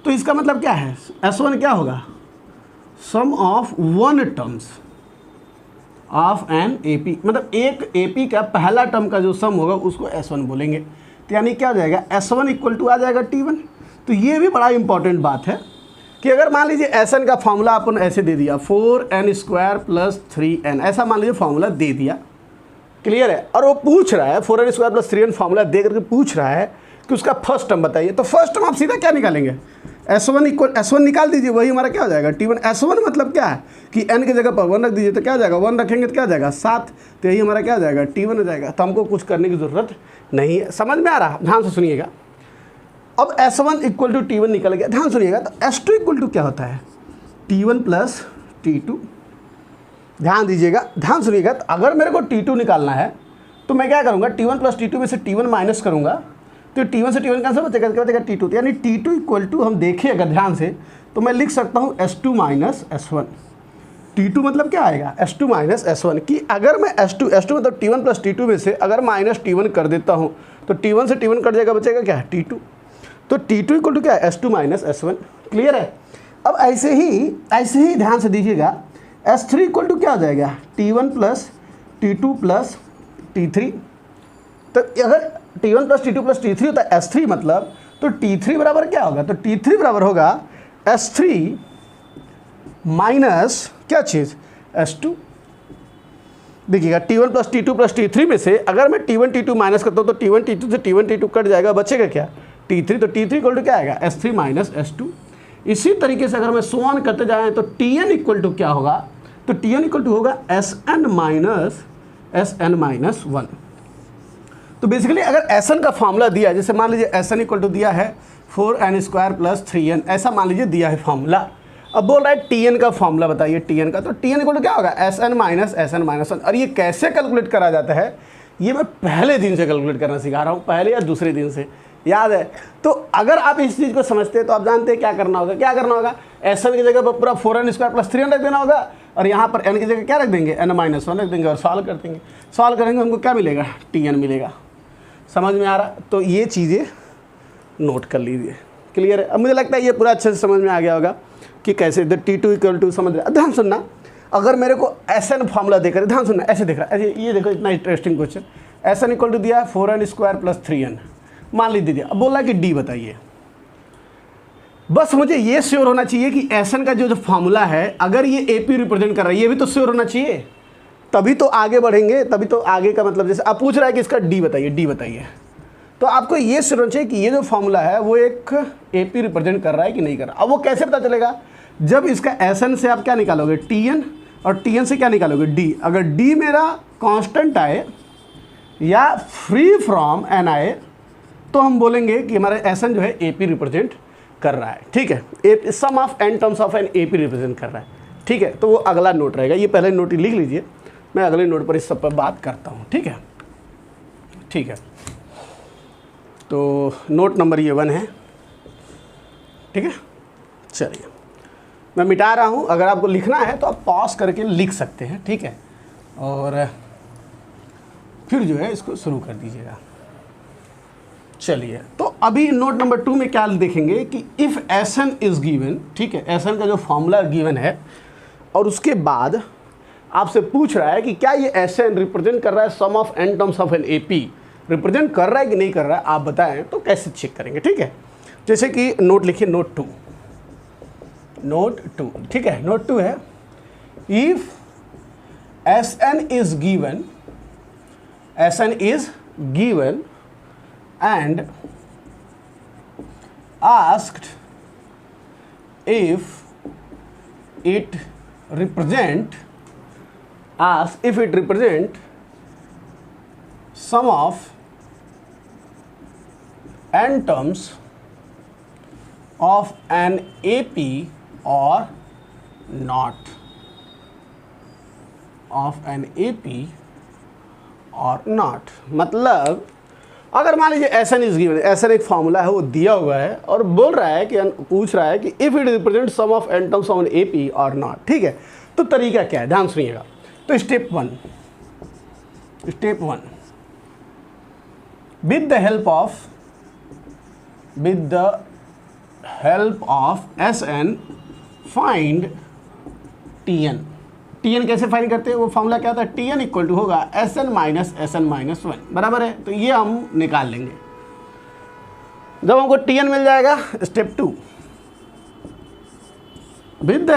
तो इसका मतलब क्या है? S1 क्या होगा? Sum of 1 terms of an AP, मतलब एक AP का पहला टर्म का जो सम होगा उसको S1 बोलेंगे। तो यानी क्या हो जाएगा? S1 इक्वल टू आ जाएगा T1। तो ये भी बड़ा इंपॉर्टेंट बात है कि अगर मान लीजिए Sn का फॉर्मूला अपन ऐसे दे दिया, 4n² प्लस 3n, ऐसा मान लीजिए फॉर्मूला दे दिया, क्लियर है? और वो पूछ रहा है 4n² प्लस 3n फॉर्मूला दे करके पूछ रहा है कि उसका फर्स्ट टर्म बताइए। तो फर्स्ट टर्म आप सीधा क्या निकालेंगे? S1 निकाल दीजिए, वही हमारा क्या हो जाएगा? T1। S1 मतलब क्या है कि n की जगह पर 1 रख दीजिए, तो क्या हो जाएगा? 1 रखेंगे तो क्या हो जाएगा? 7। तो यही हमारा क्या हो जाएगा? T1 हो जाएगा। तो हमको कुछ करने की ज़रूरत नहीं है। समझ में आ रहा? ध्यान से सुनिएगा। अब S1 इक्वल टू T1 निकल गया, ध्यान सुनिएगा। तो S2 इक्वल टू क्या होता है? T1 plus T2। ध्यान दीजिएगा, ध्यान सुनिएगा। तो अगर मेरे को T2 निकालना है तो मैं क्या करूँगा? T1 प्लस T2 में से T1 माइनस करूँगा, तो T1 से T1 कैंसिल बचेगा, क्या बचेगा? T2। यानी T2 इक्वल टू, हम देखिए अगर ध्यान से, तो मैं लिख सकता हूँ S2 माइनस S1। T2 मतलब क्या आएगा? S2 minus S1। कि अगर मैं S2 मतलब T1 प्लस T2 में से अगर माइनस T1 कर देता हूँ तो T1 से T1 कट जाएगा, बचेगा क्या? T2। तो T2 इक्वल टू क्या है? S2 माइनस S1, क्लियर है? अब ऐसे ही ध्यान से दीजिएगा, S3 इक्वल टू क्या हो जाएगा? T1 plus T2 plus T3। तो अगर T1 plus T2 plus T3 होता है S3 मतलब, तो T3 बराबर क्या होगा? तो T3 बराबर होगा S3 माइनस क्या चीज़? S2। देखिएगा, T1 plus T2 plus T3 में से अगर मैं T1 T2 माइनस करता हूँ तो T1 T2 से T1 T2 कट जाएगा, बचेगा क्या? T3। तो T3 इक्वल टू क्या आएगा? S3 minus S2। इसी तरीके से अगर मैं सो ऑन करते जाएँ तो Tn इक्वल टू क्या होगा? तो Tn इक्वल टू होगा Sn माइनस 1। तो बेसिकली अगर Sn का फॉर्मूला दिया, जैसे मान लीजिए Sn इक्वल टू दिया है 4n² प्लस 3n, ऐसा मान लीजिए दिया है फॉर्मूला। अब बोल रहा है Tn का फॉर्मूला बताइए, Tn का। तो Tn इक्वल टू क्या होगा? Sn minus 1। और ये कैसे कैलकुलेट करा जाता है, ये मैं पहले दिन से कैलकुलेट करना सिखा रहा हूँ, पहले या दूसरे दिन से, याद है? तो अगर आप इस चीज़ को समझते हैं तो आप जानते हैं क्या करना होगा। Sn की जगह पर पूरा 4n² प्लस 3n रख देना होगा, और यहाँ पर n की जगह क्या रख देंगे? n-1 रख देंगे, और सॉल्व कर देंगे। सॉल्व करेंगे, हमको क्या मिलेगा? Tn मिलेगा। समझ में आ रहा? तो ये चीज़ें नोट कर लीजिए। क्लियर है? अब मुझे लगता है ये पूरा अच्छे से समझ में आ गया होगा कि कैसे इधर T2 इक्वल टू समझ रहे। ध्यान सुनना, अगर मेरे को SN फॉर्मूला देकर, ध्यान सुनना, ऐसे देख रहा है, ये देखो इतना interesting question. SN equal to दिया है 4n² + 3n, मान लीजिए। अब बोला कि D बताइए। बस मुझे ये श्योर होना चाहिए कि SN का जो फॉर्मूला है, अगर ये AP रिप्रेजेंट कर रहा है, ये भी तो श्योर होना चाहिए, तभी तो आगे बढ़ेंगे। तभी तो आगे का मतलब, जैसे आप पूछ रहा है कि इसका D बताइए, D बताइए, तो आपको ये श्योर होना चाहिए कि ये जो फॉर्मूला है वो एक AP रिप्रेजेंट कर रहा है कि नहीं कर रहा। अब वो कैसे पता चलेगा? जब इसका SN से आप क्या निकालोगे? TN, और TN से क्या निकालोगे? D। अगर D मेरा कांस्टेंट आए या फ्री फ्रॉम n आए तो हम बोलेंगे कि हमारा SN जो है AP रिप्रेजेंट कर रहा है। ठीक है, sum of n terms of an AP represent कर रहा है। ठीक है, तो वो अगला नोट रहेगा। ये पहले नोट लिख लीजिए, मैं अगले नोट पर इस सब पर बात करता हूँ। ठीक है, ठीक है। तो नोट नंबर ये 1 है। ठीक है, चलिए मैं मिटा रहा हूँ। अगर आपको लिखना है तो आप पॉज करके लिख सकते हैं। ठीक है, और फिर जो है इसको शुरू कर दीजिएगा। चलिए, तो अभी नोट नंबर 2 में क्या देखेंगे कि इफ़ SN इज़ गिवन। ठीक है, SN का जो फॉर्मूला गिवन है, और उसके बाद आपसे पूछ रहा है कि क्या ये SN रिप्रेजेंट कर रहा है sum of n terms of an AP, represent कर रहा है कि नहीं कर रहा है, आप बताएं तो कैसे चेक करेंगे। ठीक है, जैसे कि नोट लिखिए, नोट 2। ठीक है, नोट 2 है, if SN is given, SN is given and asked if it represent sum of n terms of an AP or not, of an AP or not। मतलब अगर मान लीजिए SN इज गिवन, SN एक formula है, वो दिया हुआ है और बोल रहा है कि, पूछ रहा है कि if it represent sum of n terms of an AP और नॉट। ठीक है, तो तरीका क्या है, ध्यान सुनिएगा। तो step 1, with the help of SN find TN। TN कैसे फाइंड करते हैं? वो फॉर्मूला क्या होता है? TN इक्वल टू होगा SN माइनस SN माइनस 1, बराबर है। तो ये हम निकाल लेंगे। जब हमको TN मिल जाएगा, step 2, with the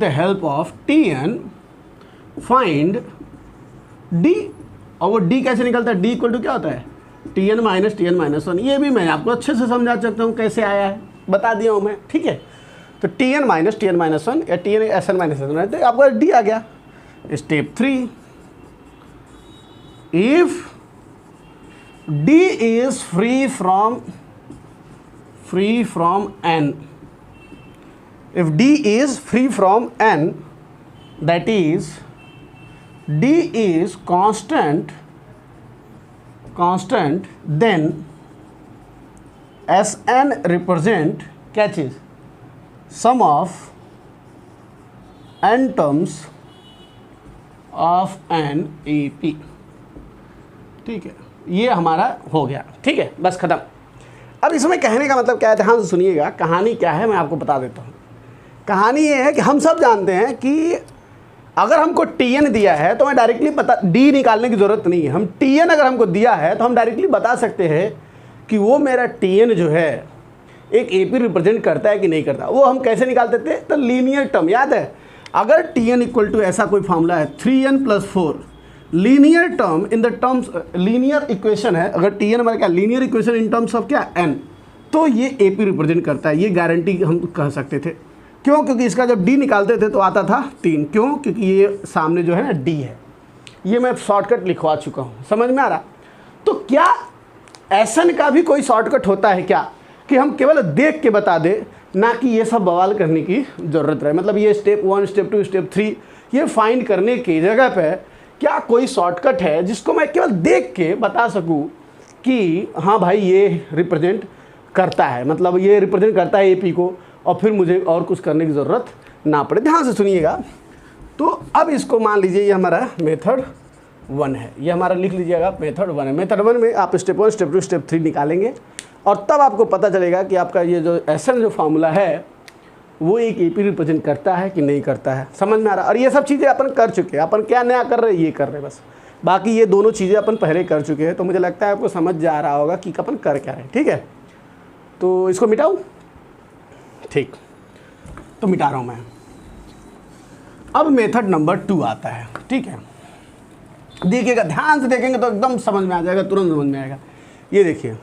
help of TN find D। और वो D कैसे निकलता है? D इक्वल टू क्या होता है? TN minus TN minus 1। ये भी मैं आपको अच्छे से समझा सकता हूँ कैसे आया है, बता दिया हूँ मैं। ठीक है, तो TN माइनस TN माइनस 1 या TN SN माइनस SN, तो आपका D आ गया। Step 3, if D is free from N, if D is free from N, that is D is constant, then SN represent क्या चीज़? Sum of n terms of an AP। ठीक है, ये हमारा हो गया। ठीक है, बस खत्म। अब इसमें कहने का मतलब क्या है, ध्यान से सुनिएगा। कहानी क्या है मैं आपको बता देता हूँ। कहानी ये है कि हम सब जानते हैं कि अगर हमको TN दिया है तो मैं डायरेक्टली D निकालने की ज़रूरत नहीं है। हम TN अगर हमको दिया है तो हम डायरेक्टली बता सकते हैं कि वो मेरा TN जो है एक AP रिप्रेजेंट करता है कि नहीं करता। वो हम कैसे निकालते थे? तो लीनियर टर्म याद है, अगर TN इक्वल टू ऐसा कोई फॉर्मूला है 3n + 4, linear term in the terms, linear equation है, अगर TN हमारा क्या, linear equation in terms of क्या, n, तो ये AP रिप्रेजेंट करता है। ये गारंटी हम कह सकते थे। क्यों? क्योंकि इसका जब D निकालते थे तो आता था 3। क्यों? क्योंकि ये सामने जो है ना D है। ये मैं शॉर्टकट लिखवा चुका हूँ, समझ में आ रहा? तो क्या SN का भी कोई शॉर्टकट होता है क्या, कि हम केवल देख के बता दें, ना कि ये सब बवाल करने की ज़रूरत रहे? मतलब ये स्टेप 1, स्टेप 2, स्टेप 3 ये फाइंड करने की जगह पे क्या कोई शॉर्टकट है जिसको मैं केवल देख के बता सकूं कि हाँ भाई ये रिप्रेजेंट करता है, मतलब ये रिप्रेजेंट करता है AP को, और फिर मुझे और कुछ करने की ज़रूरत ना पड़े। ध्यान से सुनिएगा। तो अब इसको मान लीजिए ये हमारा मेथड 1 है। ये हमारा लिख लीजिएगा मेथड 1 है। मेथड 1 में आप स्टेप 1, स्टेप 2, स्टेप 3 निकालेंगे और तब आपको पता चलेगा कि आपका ये जो SN जो फार्मूला है वो एक AP रिप्रेजेंट करता है कि नहीं करता है। समझ में आ रहा है? और ये सब चीज़ें अपन कर चुके हैं। अपन क्या नया कर रहे हैं, ये कर रहे हैं बस। बाकी ये दोनों चीज़ें अपन पहले कर चुके हैं, तो मुझे लगता है आपको समझ जा रहा होगा कि अपन कर क्या रहे हैं। ठीक है, तो इसको मिटाऊँ? ठीक, तो मिटा रहा हूँ मैं। अब मेथड नंबर 2 आता है। ठीक है, देखिएगा, ध्यान से देखेंगे तो एकदम समझ में आ जाएगा, तुरंत समझ में आएगा। ये देखिए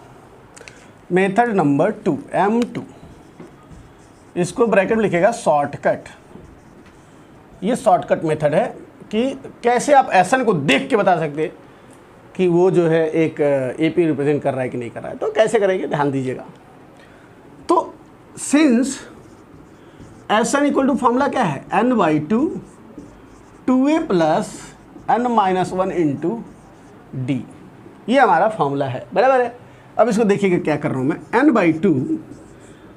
मेथड नंबर 2, M2, इसको ब्रैकेट में लिखेगा शॉर्टकट। ये शॉर्टकट मेथड है कि कैसे आप SN को देख के बता सकते हैं कि वो जो है एक AP रिप्रेजेंट कर रहा है कि नहीं कर रहा है। तो कैसे करेंगे, ध्यान दीजिएगा। तो since SN equal to formula क्या है, n/2 2a plus n-1 into d, ये हमारा फॉर्मूला है, बराबर है। अब इसको देखिएगा क्या कर रहा हूँ मैं, n/2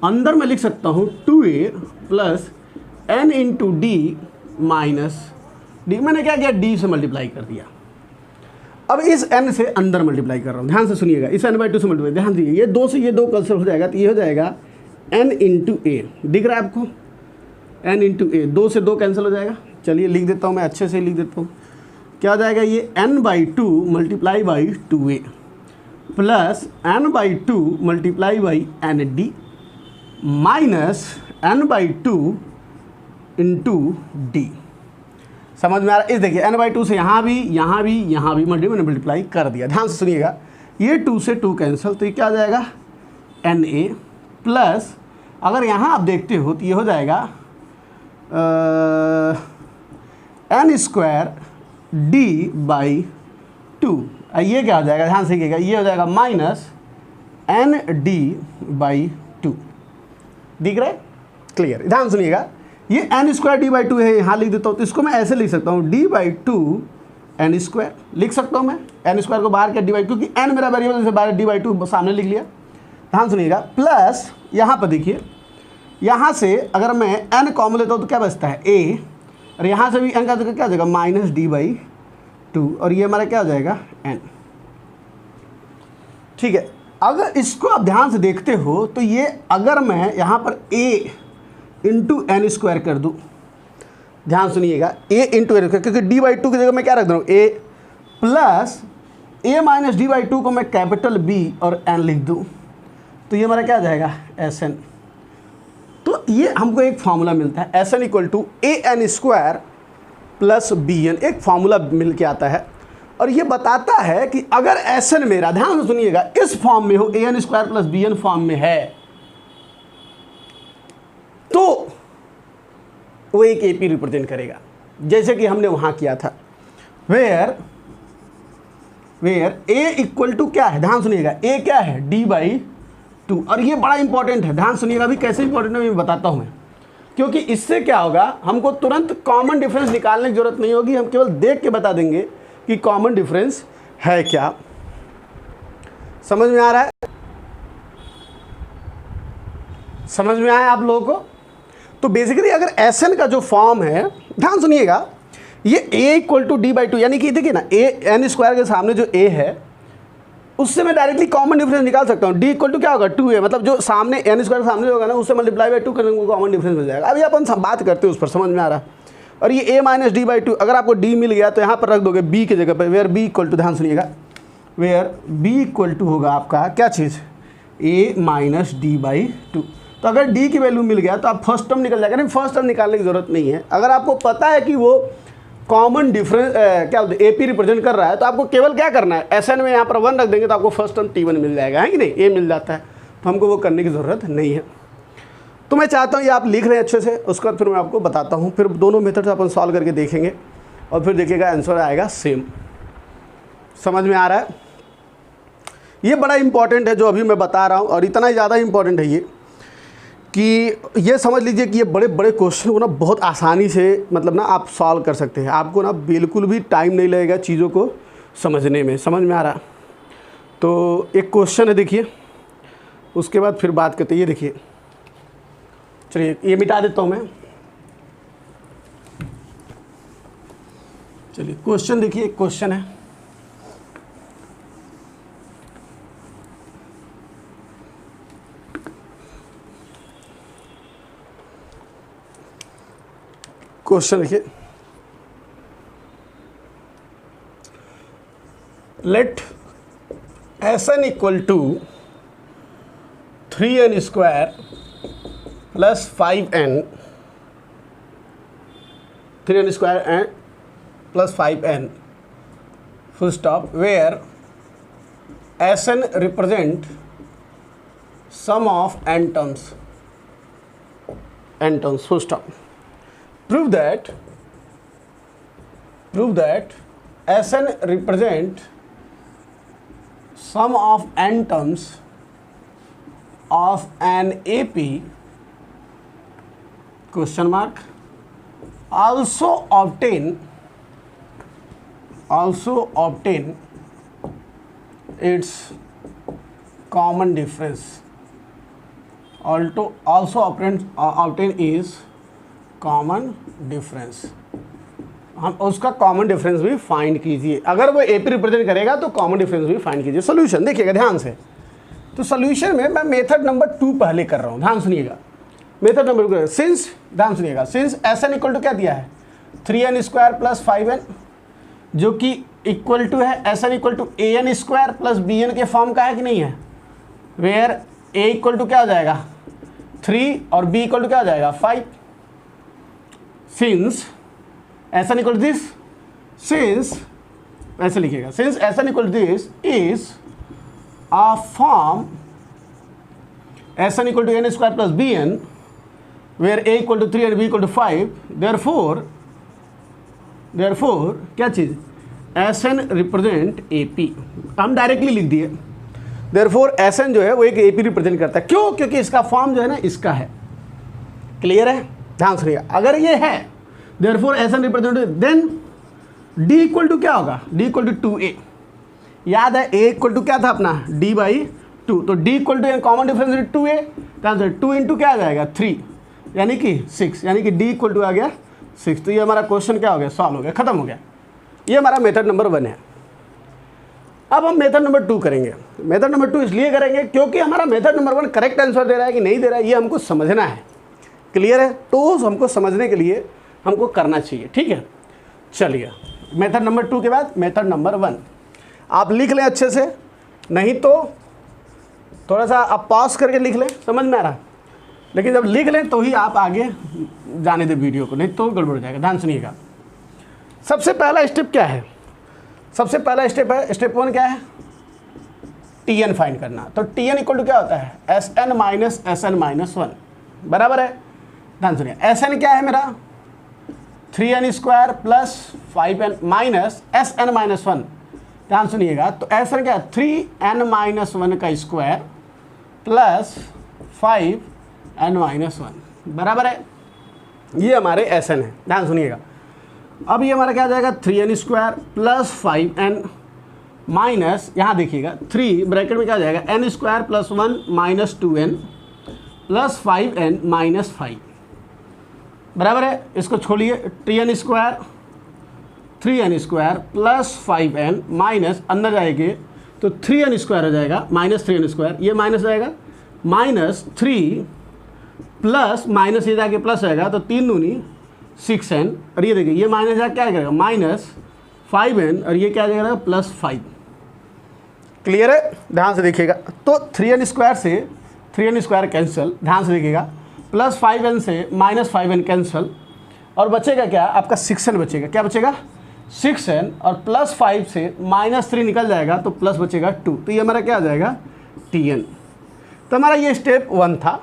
अंदर मैं लिख सकता हूँ 2a plus n into D minus D. मैंने क्या किया, d से मल्टीप्लाई कर दिया। अब इस n से अंदर मल्टीप्लाई कर रहा हूँ, ध्यान से सुनिएगा। इस n/2 से मल्टीप्लाई, ध्यान दीजिए, ये 2 से ये 2 कैंसिल हो जाएगा, तो ये हो जाएगा n इंटू a। दिख रहा है आपको, n इंटू a, 2 से 2 कैंसिल हो जाएगा। चलिए लिख देता हूँ मैं, अच्छे से लिख देता हूँ। क्या हो जाएगा, ये n/2 multiply by 2a plus n/2 multiply by nd minus n/2 into D. समझ में आ रहा है? इस देखिए n/2 से यहाँ भी मल्टीप्लाई कर दिया। ध्यान से सुनिएगा, ये 2 से 2 कैंसिल, तो ये क्या हो जाएगा na प्लस, अगर यहाँ आप देखते हो तो ये हो जाएगा n² d/2। ये क्या हो जाएगा, ध्यान से देखिएगा, ये हो जाएगा माइनस nd/2। दिख रहा है, क्लियर? ध्यान सुनिएगा, ये n² d/2 है, यहाँ लिख देता हूँ। तो इसको मैं ऐसे लिख सकता हूँ d/2 n² लिख सकता हूँ मैं, n² को बाहर किया d/2, क्योंकि n मेरा वेरिएबल जैसे बाहर d/2 सामने लिख लिया। ध्यान सुनिएगा, प्लस यहाँ पर देखिए, यहाँ से अगर मैं n कॉमन लेता हूँ तो क्या बचता है a, और यहाँ से भी n का जगह क्या हो जाएगा माइनस d/2, और ये हमारा क्या हो जाएगा n। ठीक है, अगर इसको आप ध्यान से देखते हो तो ये अगर मैं यहाँ पर a इंटू n² कर दूँ, ध्यान सुनिएगा, a इंटू n², क्योंकि d/2 की जगह मैं क्या रख दूँ a plus a minus d/2 को मैं कैपिटल B और n लिख दूँ, तो ये हमारा क्या आ जाएगा SN। तो ये हमको एक फार्मूला मिलता है, SN equal to an² plus bn, एक फार्मूला मिल के आता है। और ये बताता है कि अगर SN मेरा, ध्यान से सुनिएगा, इस फॉर्म में हो, an² प्लस bn फॉर्म में है, तो वो एक AP रिप्रेजेंट करेगा, जैसे कि हमने वहाँ किया था, वेयर a इक्वल टू क्या है, ध्यान सुनिएगा, a क्या है d/2। और ये बड़ा इंपॉर्टेंट है, ध्यान सुनिएगा, अभी कैसे इंपॉर्टेंट है मैं बताता हूँ मैं, क्योंकि इससे क्या होगा, हमको तुरंत कॉमन डिफरेंस निकालने की जरूरत नहीं होगी, हम केवल देख के बता देंगे कि कॉमन डिफरेंस है क्या। समझ में आ रहा है? समझ में आया आप लोगों को? तो बेसिकली अगर SN का जो फॉर्म है, ध्यान सुनिएगा, ये a इक्वल टू d/2, यानी कि देखिए ना, a n² के सामने जो a है उससे मैं डायरेक्टली कॉमन डिफरेंस निकाल सकता हूँ। d इक्वल टू क्या होगा 2a, मतलब जो सामने n² के सामने जो होगा ना, उससे मल्टीप्लाई बाई 2 करने को कॉमन डिफरेंस मिल जाएगा। अभी अपन बात करते हैं उस पर, समझ में आ रहा है? और ये a माइनस d/2, अगर आपको d मिल गया तो यहाँ पर रख दोगे b की जगह पर, वेयर b इक्वल टू, ध्यान सुनिएगा, वेयर b इक्वल टू होगा आपका क्या चीज़, a माइनस d/2। तो अगर d की वैल्यू मिल गया तो आप फर्स्ट टर्म निकल जाएगा। नहीं, फर्स्ट टर्म निकालने की जरूरत नहीं है। अगर आपको पता है कि वो कॉमन डिफरेंस क्या बोलते हैं AP रिप्रेजेंट कर रहा है, तो आपको केवल क्या करना है, SN में यहाँ पर 1 रख देंगे तो आपको फर्स्ट टर्म T1 मिल जाएगा, है कि नहीं, A मिल जाता है, तो हमको वो करने की ज़रूरत नहीं है। तो मैं चाहता हूँ ये आप लिख रहे हैं अच्छे से, उसके बाद फिर मैं आपको बताता हूँ, फिर दोनों मेथड अपन सॉल्व करके देखेंगे और फिर देखिएगा आंसर आएगा सेम। समझ में आ रहा है? ये बड़ा इंपॉर्टेंट है जो अभी मैं बता रहा हूँ, और इतना ही ज़्यादा इंपॉर्टेंट है ये कि ये समझ लीजिए कि ये बड़े बड़े क्वेश्चन को ना बहुत आसानी से मतलब ना आप सॉल्व कर सकते हैं। आपको ना बिल्कुल भी टाइम नहीं लगेगा चीज़ों को समझने में। समझ में आ रहा? तो एक क्वेश्चन है, देखिए, उसके बाद फिर बात करते हैं। ये देखिए, चलिए ये मिटा देता हूँ मैं। चलिए क्वेश्चन देखिए, एक क्वेश्चन है, क्वेश्चन देखिए, let Sn equal to 3n square plus 5n, 3n square and plus 5n full stop, where Sn represent sum of n terms, full stop. Prove that Sn represent sum of n terms of an AP question mark, also obtain its common difference, also obtain is common difference. हम उसका common difference भी find कीजिए। अगर वो AP represent करेगा तो common difference भी find कीजिए। सोल्यूशन देखिएगा ध्यान से। तो सोल्यूशन में मैं मेथड नंबर 2 पहले कर रहा हूँ, ध्यान सुनिएगा। मेथड नंबर 2 सिंस, ध्यान सुनिएगा, सिंस Sn इक्वल टू क्या दिया है 3n स्क्वायर प्लस 5n, जो कि इक्वल टू है Sn equal to an square plus bn के फॉर्म का है कि नहीं है, वेयर a इक्वल टू क्या हो जाएगा 3 और b इक्वल टू क्या हो जाएगा 5। Since Sn equal to this, since ऐसे लिखिएगा, since Sn equal to this is a form Sn equal to n square plus bn, where a equal to 3 and b equal to 5, therefore क्या चीज़ Sn represent AP, हम directly लिख दिए। Therefore Sn जो है वो एक AP रिप्रेजेंट करता है। क्यों? क्योंकि इसका फॉर्म जो है ना इसका है। क्लियर है? ध्यान सुनिए, अगर ये है therefore Sn represent, then D equal to क्या होगा, D इक्वल टू 2a। याद है A इक्वल टू क्या था अपना D/2, तो D equal to common difference 2a, तो 2 इंटू क्या आ जाएगा 3 यानी कि 6, यानी कि D इक्वल टू आ गया 6। तो ये हमारा क्वेश्चन क्या हो गया, सॉल्व हो गया, खत्म हो गया। ये हमारा मेथड नंबर 1 है। अब हम मेथड नंबर 2 करेंगे। मेथड नंबर 2 इसलिए करेंगे क्योंकि हमारा मेथड नंबर 1 करेक्ट आंसर दे रहा है कि नहीं दे रहा है, ये हमको समझना है। क्लियर है? तो हमको समझने के लिए हमको करना चाहिए। ठीक है, चलिए मेथड नंबर 2 के बाद मेथड नंबर 1 आप लिख लें अच्छे से, नहीं तो थोड़ा सा आप पॉज करके लिख लें, समझ में आ रहा, लेकिन जब लिख लें तो ही आप आगे जाने दें वीडियो को, नहीं तो गड़बड़ हो जाएगा। ध्यान सुनिएगा, सबसे पहला स्टेप क्या है, सबसे पहला स्टेप है, स्टेप 1 क्या है, Tn फाइंड करना। तो Tn इक्वल टू क्या होता है Sn माइनस Sn माइनस 1, बराबर है। ध्यान सुनिए, Sn क्या है मेरा 3n square plus 5n minus Sn minus 1। ध्यान सुनिएगा, तो Sn क्या है 3n माइनस 1 का स्क्वायर प्लस 5n माइनस 1, बराबर है। ये हमारे Sn है। ध्यान सुनिएगा, अब ये हमारा क्या आ जाएगा 3n square plus 5n minus, यहाँ देखिएगा 3 ब्रैकेट में क्या आ जाएगा n square plus 1 minus 2n plus 5n minus 5, बराबर है। इसको छोड़िए, 3n square plus 5n minus अंदर जाएंगे तो 3n स्क्वायर हो जाएगा माइनस 3n स्क्वायर, ये माइनस जाएगा माइनस 3 प्लस माइनस ये जाके प्लस आएगा, तो 3 दूनी 6n, और ये देखिए ये माइनस जाके क्या करेगा माइनस 5n, और ये क्या जाएगा प्लस 5। क्लियर है? ध्यान से देखिएगा, तो 3n स्क्वायर से 3n स्क्वायर कैंसिल, ध्यान से देखिएगा, प्लस 5n से माइनस 5n कैंसिल, और बचेगा क्या आपका 6n बचेगा। क्या बचेगा 6n, और प्लस 5 से माइनस 3 निकल जाएगा तो प्लस बचेगा 2, तो ये हमारा क्या आ जाएगा Tn। तो हमारा ये स्टेप 1 था।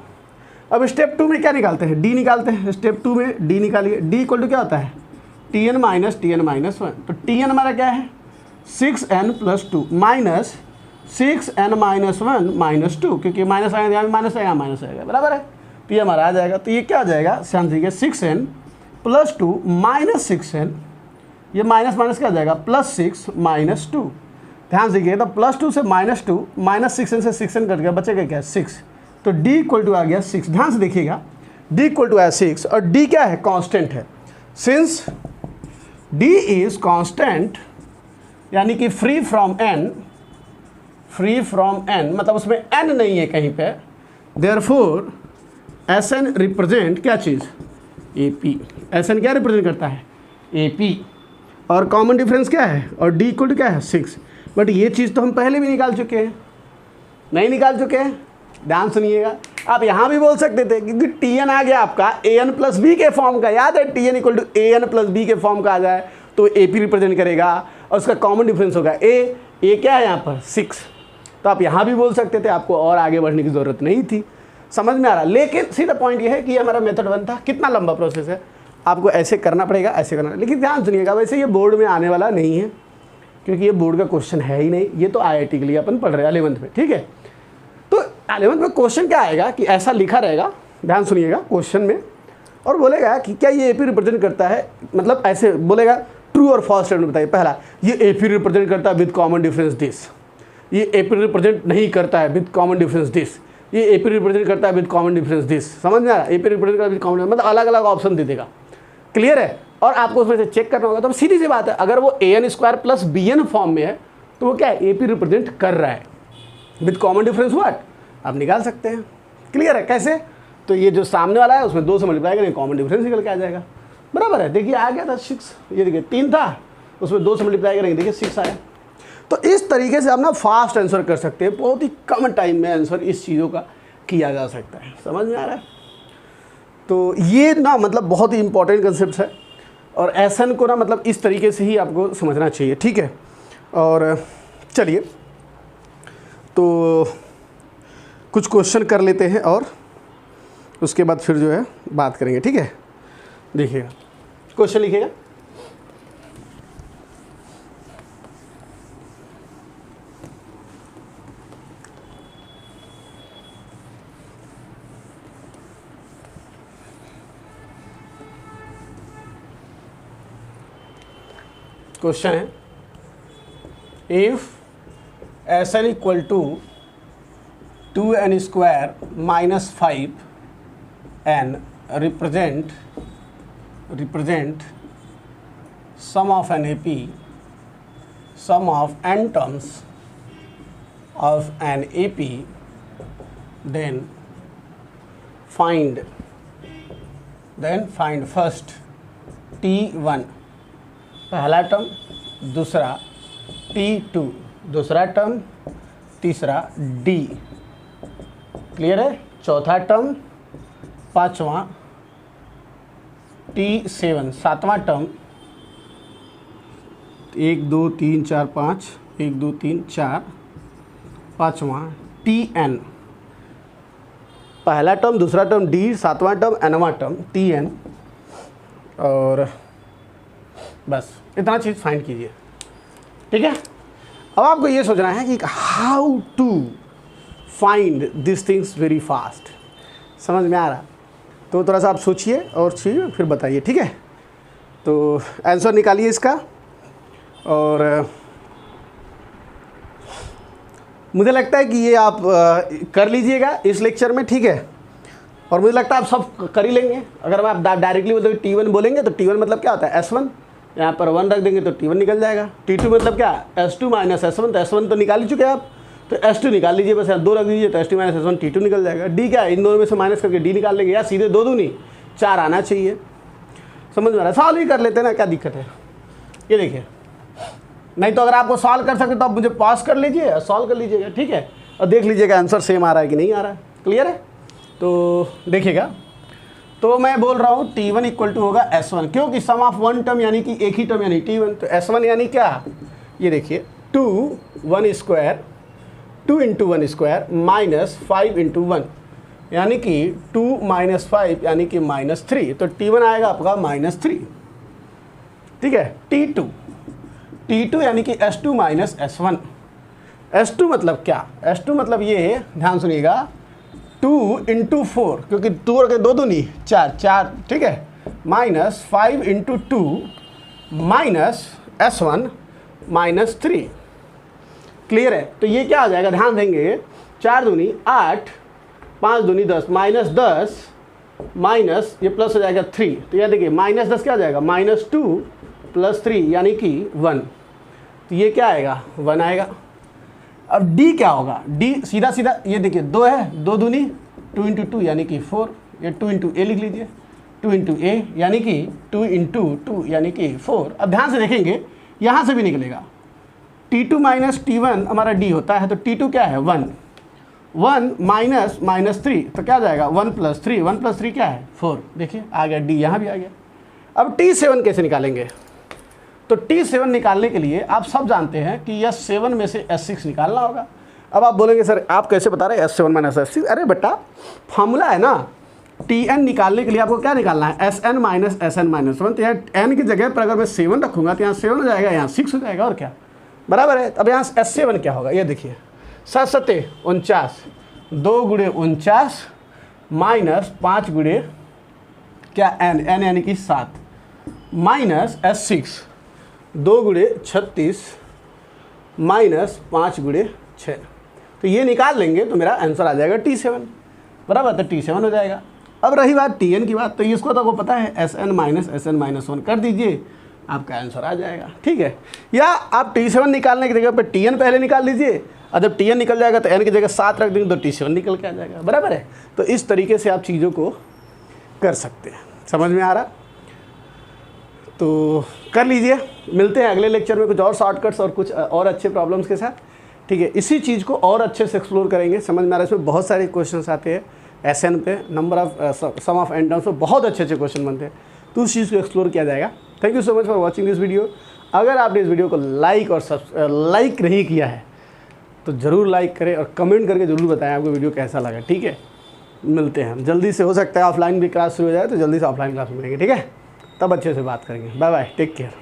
अब स्टेप 2 में क्या निकालते हैं, D निकालते हैं। स्टेप 2 में D निकालिए, D इक्वल टू क्या होता है Tn माइनस 1। तो Tn हमारा क्या है 6n plus 2 minus 6n minus 1 minus 2, क्योंकि माइनस आएगा यहाँ माइनस आएगा माइनस आएगा, बराबर है। तो ये हमारा आ जाएगा, तो ये क्या आ जाएगा समझिए 6n प्लस 2 माइनस 6n, ये माइनस माइनस क्या आ जाएगा प्लस 6 माइनस 2। ध्यान से देखिए, तो प्लस 2 से माइनस 2 माइनस 6n से 6n कट गया, बचेगा क्या 6, तो D इक्वल टू आ गया 6। ध्यान से देखिएगा, D इक्वल टू आया 6, और D क्या है कांस्टेंट है। सिंस D इज कांस्टेंट यानी कि फ्री फ्रॉम n, मतलब उसमें n नहीं है कहीं पे, देयरफॉर Sn रिप्रेजेंट क्या चीज़ ए पी। एस एन क्या रिप्रेजेंट करता है, ए पी, और कॉमन डिफरेंस क्या है, और डी इक्वल टू क्या है 6। बट ये चीज़ तो हम पहले भी निकाल चुके हैं, नहीं निकाल चुके हैं, ध्यान सुनिएगा। आप यहाँ भी बोल सकते थे क्योंकि टी एन आ गया आपका ए एन प्लस बी के फॉर्म का, याद है T N equal to A N plus B के फॉर्म का आ जाए तो ए पी रिप्रेजेंट करेगा और उसका कॉमन डिफरेंस होगा ए क्या है यहाँ पर 6। तो आप यहाँ भी बोल सकते थे, आपको और आगे बढ़ने की ज़रूरत नहीं थी, समझ में आ रहा। लेकिन सीधा पॉइंट ये है कि ये हमारा मेथड 1 था। कितना लंबा प्रोसेस है, आपको ऐसे करना पड़ेगा, ऐसे करना, लेकिन ध्यान सुनिएगा, वैसे ये बोर्ड में आने वाला नहीं है क्योंकि ये बोर्ड का क्वेश्चन है ही नहीं, ये तो IIT के लिए अपन पढ़ रहे हैं 11th में, ठीक है। तो 11th में क्वेश्चन क्या आएगा कि ऐसा लिखा रहेगा, ध्यान सुनिएगा क्वेश्चन में, और बोलेगा कि क्या ये AP रिप्रेजेंट करता है, मतलब ऐसे बोलेगा ट्रू और फॉल्स स्टेटमेंट बताइए। पहला, ये AP रिप्रेजेंट करता है विद कॉमन डिफरेंस दिस, ये AP रिप्रेजेंट नहीं करता है विद कॉमन डिफरेंस दिस, ये AP रिप्रेजेंट करता है विद कॉमन डिफरेंस दिस, समझ में आ रहा है। AP रिप्रेजेंट करता है विद कॉमन, मतलब अलग अलग ऑप्शन दे देगा, क्लियर है। और आपको उसमें से चेक करना होगा। तो सीधी सी बात है, अगर वो AN² प्लस BN फॉर्म में है तो वो क्या है, AP रिप्रेजेंट कर रहा है विद कॉमन डिफरेंस व्हाट, आप निकाल सकते हैं, क्लियर है। कैसे, तो ये जो सामने वाला है उसमें 2 से मल्टीप्लाई करेंगे, कॉमन डिफरेंस निकल के आ जाएगा, बराबर है। देखिए आ गया था 6, ये देखिए 3 था, उसमें 2 से मल्टीप्लाई करेंगे, देखिए 6 आया। तो इस तरीके से आप ना फास्ट आंसर कर सकते हैं, बहुत ही कम टाइम में आंसर इस चीज़ों का किया जा सकता है, समझ में आ रहा है। तो ये ना मतलब बहुत ही इंपॉर्टेंट कंसेप्ट है और एसन को ना मतलब इस तरीके से ही आपको समझना चाहिए, ठीक है। और चलिए तो कुछ क्वेश्चन कर लेते हैं और उसके बाद फिर जो है बात करेंगे, ठीक है। देखिएगा क्वेश्चन लिखिएगा, क्वेश्चन है if S N equal to 2n² minus 5n represent sum of an AP, sum of n terms of an AP, then find first T1 पहला टर्म, दूसरा T2 दूसरा टर्म, तीसरा D, क्लियर है, चौथा term, पांचवा T7 सातवां term, 1 2 3 4 5 1 2 3 4, पांचवा TN पहला टर्म, दूसरा टर्म D, सातवां टर्म, nवां टर्म TN, और बस इतना चीज़ फाइंड कीजिए, ठीक है। अब आपको ये सोचना है कि how to find this things very fast, समझ में आ रहा, तो थोड़ा सा आप सोचिए और चाहिए फिर बताइए, ठीक है। तो आंसर निकालिए इसका, और मुझे लगता है कि ये आप कर लीजिएगा इस लेक्चर में, ठीक है। और मुझे लगता है आप सब कर ही लेंगे। अगर आप डायरेक्टली मतलब T1 बोलेंगे तो T1 मतलब क्या होता है S1, यहाँ पर 1 रख देंगे तो T1 निकल जाएगा। T2 मतलब क्या, S2 माइनस S1, तो S1 तो निकाल ही चुके हैं आप, तो S2 निकाल लीजिए, बस यहाँ 2 रख दीजिए तो S2 माइनस S1 T2 निकल जाएगा। D क्या है, इन दोनों में से माइनस करके D निकाल लेंगे, या सीधे 2 दूनी 4 आना चाहिए, समझ में आ रहा है। सॉल्व ही कर लेते हैं ना, क्या दिक्कत है। ये देखिए, नहीं तो अगर आपको सॉल्व कर सकते तो आप मुझे पास कर लीजिए, सॉल्व कर लीजिएगा, ठीक है, और देख लीजिएगा आंसर सेम आ रहा है कि नहीं आ रहा है, क्लियर है। तो देखिएगा, तो मैं बोल रहा हूँ T1 इक्वल टू होगा S1, क्योंकि सम ऑफ 1 टर्म यानी कि एक ही टर्म यानी T1, तो S1 यानी क्या, ये देखिए 2 1² 2 × 1² माइनस 5 × 1 यानी कि 2 - 5 यानी कि -3, तो T1 आएगा आपका -3, ठीक है। T2 यानी कि S2 माइनस S1, S2 मतलब क्या, S2 मतलब ये, ध्यान सुनिएगा, 2 × 4, क्योंकि 2 और 2 दूनी 4, ठीक है, माइनस 5 × 2 माइनस S1 -3, क्लियर है। तो ये क्या आ जाएगा, ध्यान देंगे, 4 दूनी 8, 5 दूनी 10, -10 माइनस ये प्लस हो जाएगा 3, तो यह देखिए -10 क्या आ जाएगा, -2 + 3 यानी कि 1, तो ये क्या आएगा, 1 आएगा। अब D क्या होगा, D सीधा ये देखिए 2 है, 2 दूनी 2 × 2 यानी कि 4, ये 2 × A लिख लीजिए, 2 इंटू ए यानी कि 2 इंटू 2 यानी कि 4। अब ध्यान से देखेंगे यहाँ से भी निकलेगा T2 माइनस T1 हमारा D होता है, तो T2 क्या है 1, 1 माइनस -3 तो क्या जाएगा 1 + 3, 1 + 3 क्या है 4। देखिए आ गया D, यहाँ भी आ गया। अब T7 कैसे निकालेंगे? तो T7 निकालने के लिए आप सब जानते हैं कि S7 में से S6 निकालना होगा। अब आप बोलेंगे सर आप कैसे बता रहे हैं S7 माइनस S6? अरे बेटा फार्मूला है ना, Tn निकालने के लिए आपको क्या निकालना है Sn माइनस Sn माइनस 1। तो यहाँ n की जगह पर अगर मैं 7 रखूँगा तो यहाँ 7 हो जाएगा, यहाँ 6 हो जाएगा, और क्या बराबर है। अब यहाँ S7 क्या होगा, ये देखिए 7 सत्ते 49, 2 गुणे 49 माइनस 5 गुणे क्या n यानी कि 7 माइनस S6 2 गुणे 36 माइनस 5 गुणे 6। तो ये निकाल लेंगे तो मेरा आंसर आ जाएगा T7 बराबर, तो T7 हो जाएगा। अब रही बात Tn की बात, तो इसको तो आपको पता है Sn माइनस Sn माइनस 1 कर दीजिए, आपका आंसर आ जाएगा। ठीक है, या आप T7 निकालने की जगह पर Tn पहले निकाल लीजिए, और जब Tn निकल जाएगा तो n की जगह 7 रख देंगे तो T7 निकल के आ जाएगा, बराबर है। तो इस तरीके से आप चीज़ों को कर सकते हैं। समझ में आ रहा? तो कर लीजिए, मिलते हैं अगले लेक्चर में कुछ और शॉर्टकट्स और कुछ और अच्छे प्रॉब्लम्स के साथ। ठीक है, इसी चीज़ को और अच्छे से एक्सप्लोर करेंगे। समझ में आ रहा है? इसमें बहुत सारे क्वेश्चंस आते हैं SN पे, number of sum of n terms पे बहुत अच्छे अच्छे क्वेश्चन बनते हैं, तो उस चीज़ को एक्सप्लोर किया जाएगा। Thank you so much for watching this video. अगर आपने इस वीडियो को लाइक और लाइक नहीं किया है तो ज़रूर लाइक करें और कमेंट करके ज़रूर बताएं आपको वीडियो कैसा लगा। ठीक है, मिलते हैं जल्दी से, हो सकता है ऑफलाइन भी क्लास शुरू हो जाए तो जल्दी से ऑफलाइन क्लास में मिलेंगे। ठीक है, तब अच्छे से बात करेंगे। Bye bye, take care.